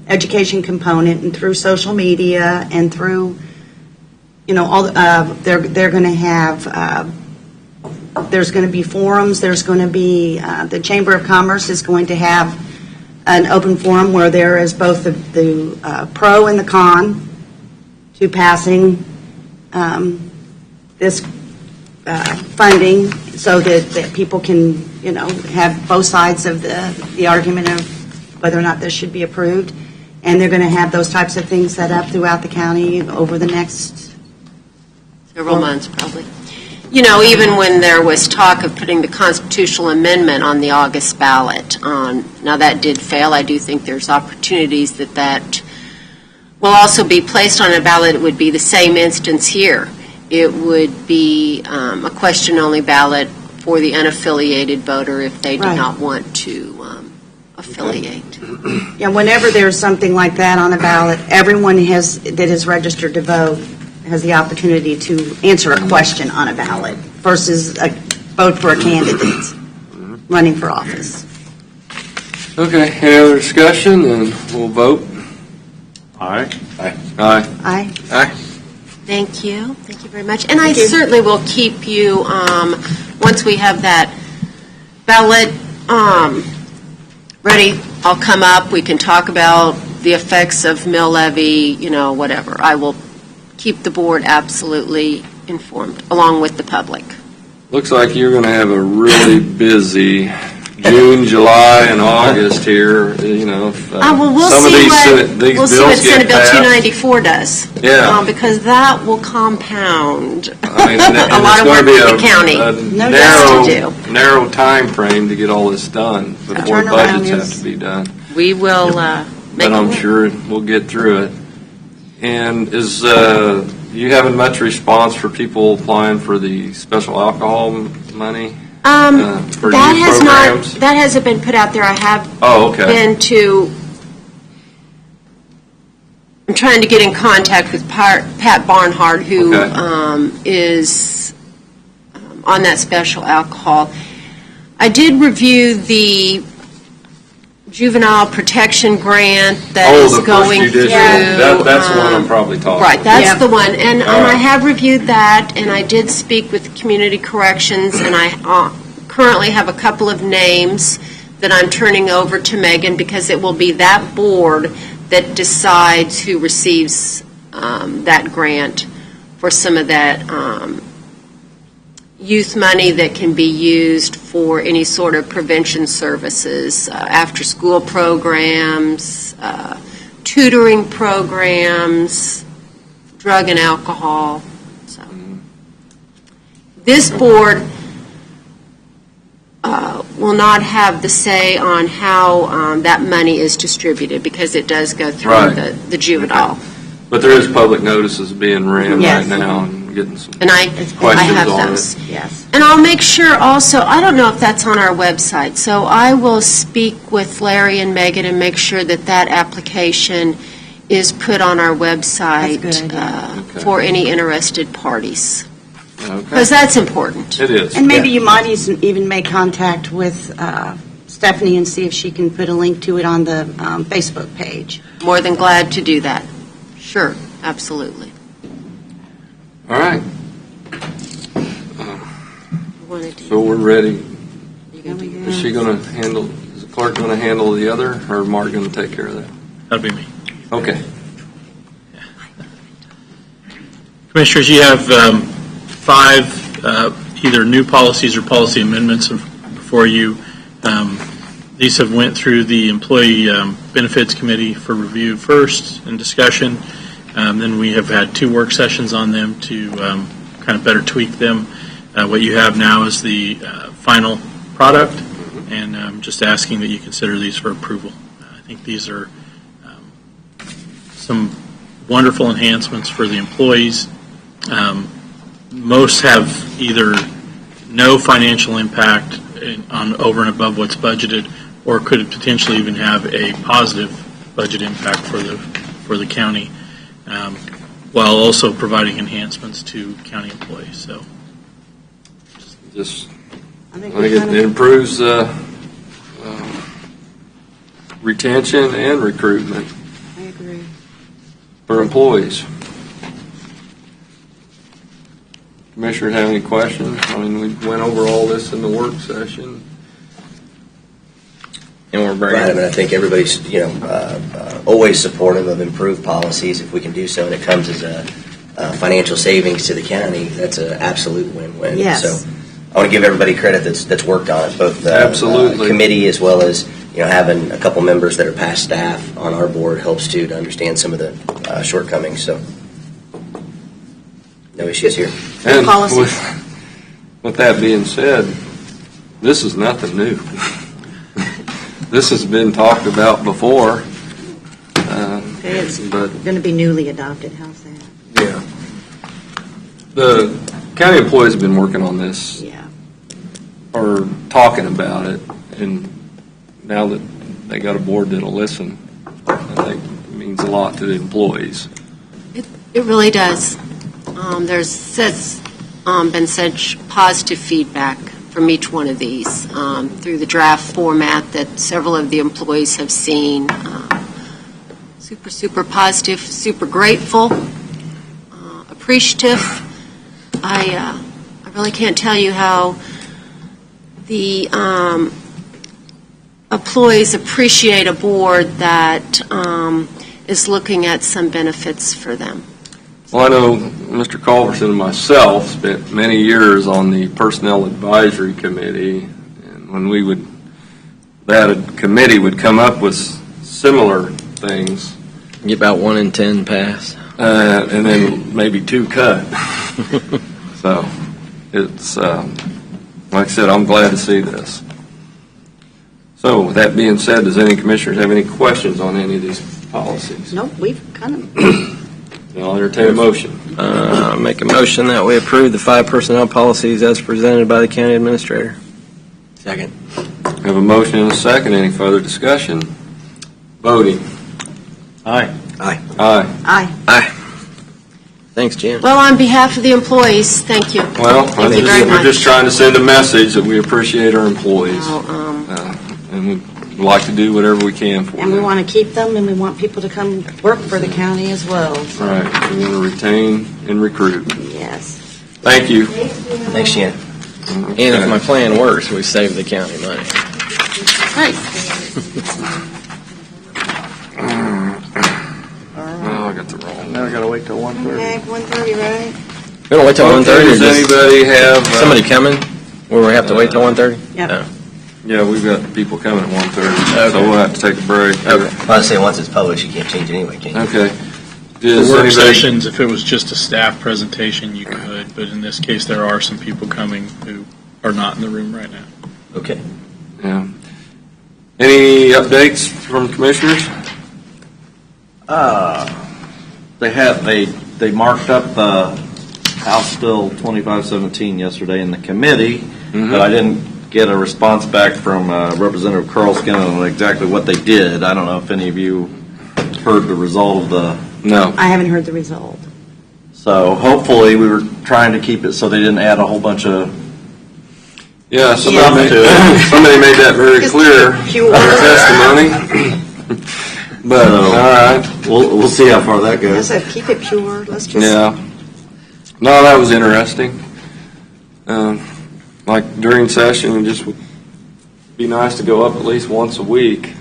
education component and through social media and through, all they're going to have. There's going to be forums. There's going to be the Chamber of Commerce is going to have an open forum where there is both the pro and the con to passing this funding, so that people can, have both sides of the argument of whether or not this should be approved. And they're going to have those types of things set up throughout the county over the next Several months, probably. Even when there was talk of putting the constitutional amendment on the August ballot, now that did fail. I do think there's opportunities that will also be placed on a ballot. It would be the same instance here. It would be a question-only ballot for the unaffiliated voter if they do Right. not want to affiliate. Yeah, whenever there's something like that on a ballot, everyone that is registered to vote has the opportunity to answer a question on a ballot versus vote for a candidate running for office. Okay, any other discussion? Then we'll vote. Aye. Aye. Aye. Thank you. Thank you very much. And I Thank you. certainly will keep you, once we have that ballot ready, I'll come up. We can talk about the effects of mill levy, whatever. I will keep the board absolutely informed, along with the public. Looks like you're going to have a really busy June, July, and August here, if Well, we'll some of see these what bills Senate get Bill passed. 294 does. Yeah. Because that will compound I mean, and a lot of work it's going to for be the county. No doubt to narrow time frame to get all this done before turnaround budgets have is- to be done. We will make But it I'm work. sure we'll get through it. And is you having much response for people applying for the special alcohol money? For That youth has programs? not, that hasn't been put out there. I have Oh, okay. been I'm trying to get in contact with Pat Barnhart, who Okay. is on that special alcohol. I did review the juvenile protection grant that is Oh, the going first through. judicial. That's the one I'm probably talking Right, about. that's Yep. the one. And All right. I have reviewed that, and I did speak with Community Corrections, and I currently have a couple of names that I'm turning over to Megan, because it will be that board that decides who receives that grant for some of that youth money that can be used for any sort of prevention services, after-school programs, tutoring programs, drug and alcohol. So, this board will not have the say on how that money is distributed, because it does go through Right. the juvenile. But there is public notices being ran Yes. right now and getting some And I questions have on those. it. Yes. And I'll make sure also, I don't know if that's on our website, so I will speak with Larry and Megan and make sure that that application is put on our website That's a good idea. Okay. for any interested parties, Okay. because that's important. It is. And maybe you might even make contact with Stephanie and see if she can put a link to it on the Facebook page. More than glad to do that. Sure, absolutely. All right, Wanted to- so we're ready. you gonna do Is she going to handle, is the clerk going to handle the other, or is Mark going to take care of that? That'd be me. Okay. Commissioners, you have 5 either new policies or policy amendments before you. These have went through the Employee Benefits Committee for review first and discussion. Then we have had 2 work sessions on them to kind of better tweak them. What you have now is the final product, and I'm just asking that you consider these for approval. I think these are some wonderful enhancements for the employees. Most have either no financial impact on over and above what's budgeted, or could potentially even have a positive budget impact for the county, while also providing enhancements to county employees. So, Just, I think I think it improves retention and recruitment I agree. for employees. Commissioners have any questions? I mean, we went over all this in the work session. And we're very, Right, I mean, I think everybody's, always supportive of improved policies if we can do so, and it comes as a financial savings to the county. That's an absolute win-win. Yes. So I want to give everybody credit that's worked on it, both the Absolutely. committee as well as, having a couple members that are past staff on our board helps too to understand some of the shortcomings, so no issues here. And policies. with that being said, this is nothing new. This has been talked about before. It's But going to be newly adopted. How's that? yeah, the county employees have been working on this, Yeah. or talking about it, and now that they got a board that'll listen, I think it means a lot to the employees. It really does. There's been such positive feedback from each one of these through the draft format that several of the employees have seen. Super, super positive, super grateful, appreciative. I really can't tell you how the employees appreciate a board that is looking at some benefits for them. Well, I know Mr. Culverson and myself spent many years on the Personnel Advisory Committee, and when that committee would come up with similar things, get about 1 in 10 pass. and then maybe 2 cut. So it's, like I said, I'm glad to see this. So with that being said, does any commissioners have any questions on any of these policies? Nope, we've kind of, I'll entertain a motion. Make a motion that we approve the 5 personnel policies as presented by the county administrator. Second. We have a motion and a second. Any further discussion? Voting. Aye. Aye. aye. Thanks, Jen. Well, on behalf of the employees, thank you. Well, Thank you very we're much. just trying to send a message that we appreciate our employees, Well, and we'd like to do whatever we can for And we them. want to keep them, and we want people to come work for the county as well. Right. We want to retain and recruit. Yes. Thank you. Thanks, Jan. And if my plan works, we save the county money. Right. Oh, I got the wrong. Now I got to wait till 1:30. Okay, 1:30, right? We don't wait till 1:30 or Does just anybody have? somebody coming where we have to wait till 1:30? Yep. No. Yeah, we've got people coming at 1:30, so we'll have to take a break. Okay. I say once it's published, you can't change it anyway, can you? Okay. The Does work anybody? sessions, if it was just a staff presentation, you could, but in this case, there are some people coming who are not in the room right now. Okay. Yeah. Any updates from commissioners? They marked up House Bill 2517 yesterday in the committee, but I didn't get a response back from Representative Carlskin on exactly what they did. I don't know if any of you heard the result of the... No. I haven't heard the result. So hopefully we were trying to keep it so they didn't add a whole bunch of... Yeah, somebody made that very Just clear keep it in pure. testimony. But, all right. We'll see how far that I goes. said, keep it pure. Let's just. Yeah. No, that was interesting. Like during session, it just would be nice to go up at least once a week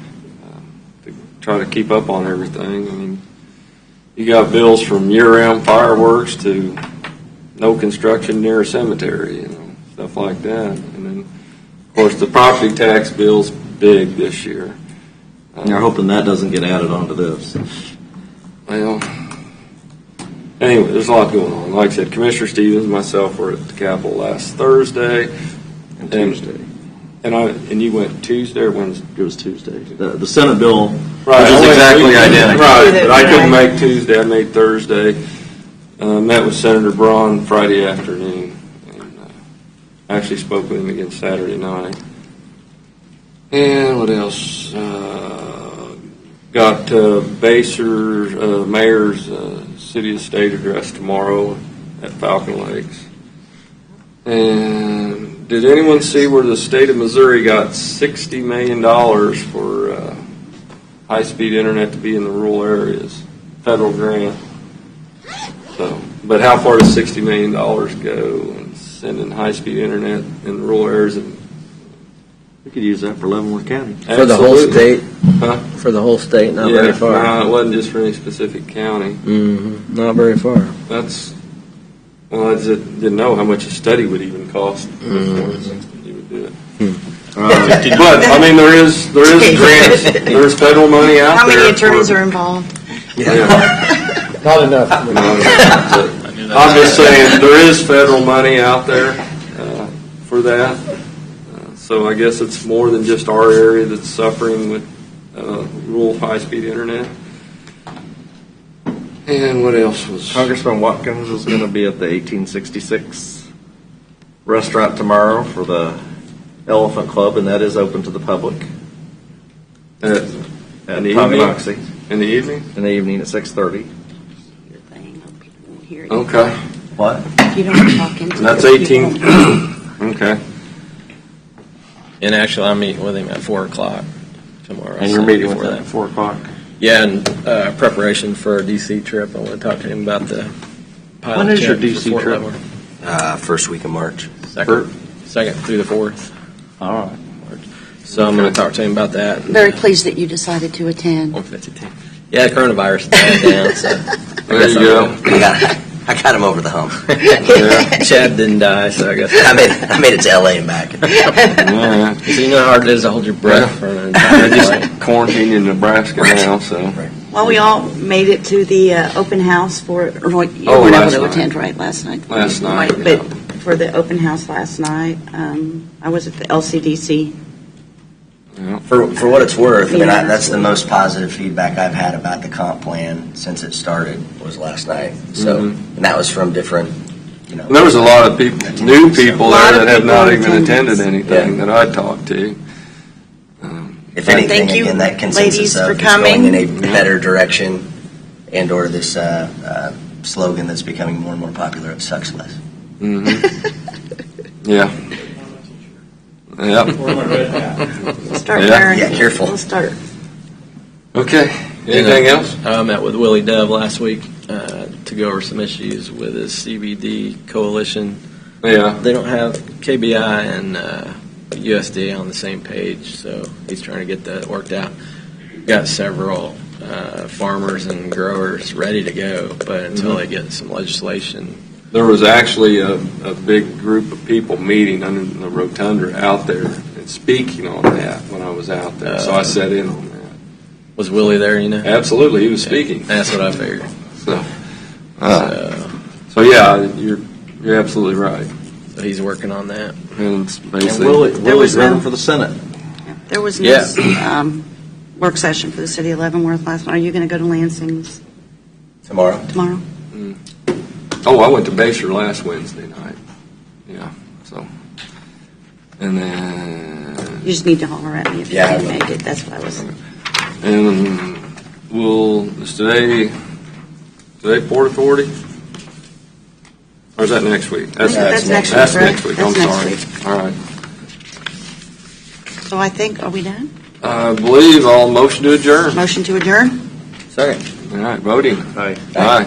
to try to keep up on everything. I mean, you got bills from year-round fireworks to no construction near a cemetery, stuff like that. And then, of course, the property tax bill's big this year. You're hoping that doesn't get added onto this. Well, anyway, there's a lot going on. Like I said, Commissioner Stevens and myself were at the Capitol last Thursday. And Tuesday. And you went Tuesday or Wednesday? It was Tuesday. The Senate bill Right. is exactly identical. Right, but I couldn't make Tuesday. I made Thursday. Met with Senator Braun Friday afternoon. And actually spoke with him again Saturday night. And what else? Got Baser's, Mayor's City and State address tomorrow at Falcon Lakes. And did anyone see where the state of Missouri got $60 million for high-speed internet to be in the rural areas? Federal grant. So, but how far does $60 million go in sending high-speed internet in the rural areas? We could use that for Leavenworth County. For the whole state? Huh? For the whole state, not Yeah, very far. no, it wasn't just for any specific county. Mm-hmm. Not very far. That's, well, I didn't know how much a study would even cost. You would do it. But, I mean, there is grants, there's federal money out there. How many attorneys are involved? Yeah. Not enough. I'm just saying, there is federal money out there for that. So I guess it's more than just our area that's suffering with rural high-speed internet. And what else was? Congressman Watkins is going to be at the 1866 restaurant tomorrow for the Elephant Club, and that is open to the public. In At the evening? Tonganoxie. In the evening? In the evening at 6:30. People won't hear you. Okay. What? If you don't talk into And that's it, 18. people won't. Okay. And actually, I'm meeting with him at 4 o'clock tomorrow. And you're so meeting with before him at 4 o'clock. Yeah, and preparation for a DC trip. I want to talk to him about the pilot When is your jet for DC Fort trip? Leavenworth. First week of March. Second through the 4th. All right. So I'm going to talk to him about that. Very pleased that you decided to attend. 152. Yeah, the coronavirus died down, so There you go. I got him over the hump. Chad didn't die, so I guess. I made it to LA and back. Yeah. So you know how hard it is to hold your breath for an I entire just flight. quarantined in Nebraska now, so. Well, we all made it to the open house for, or what, you Oh, weren't able last to night. attend, right, last night? Last night, Right, but for the open house last night, I was at the LCDC. For what it's worth, I mean, Yeah. that's the most positive feedback I've had about the comp plan since it started was last night. So, and that was from different, There was a lot of people, new people Lot there of that have people not in even attendance. attended anything that I talked to. if anything, Thank you, again, that consensus ladies, of for it's going coming. in a better direction and/or this slogan that's becoming more and more popular, it sucks less. Yeah. Yep. We'll start Yeah. wearing. Yeah, careful. We'll start. Okay. Anything else? I met with Willie Dove last week to go over some issues with his CBD coalition. Yeah. They don't have KBI and USDA on the same page, so he's trying to get that worked out. Got several farmers and growers ready to go, but until they get some legislation. There was actually a big group of people meeting under the rotunda out there and speaking on that when I was out there. So I sat in on that. Was Willie there, you know? Absolutely, he was speaking. That's what I figured. So yeah, you're absolutely right. So he's working on that. And it's And basically Willie's running for the Senate. There was no Yeah. work session for the city of Leavenworth last night. Are you going to go to Lansing's? Tomorrow? tomorrow? Oh, I went to Baser last Wednesday night. Yeah, so. And then, You just need to holler at me if you Yeah, I can't will. make it. That's what I was. and is today Port Authority? Or is that next week? That's next week, That's right? next week, That's I'm next sorry. week. All right. So I think, are we done? I believe I'll motion to adjourn. Motion to adjourn? Second. All right, voting. Aye. Aye.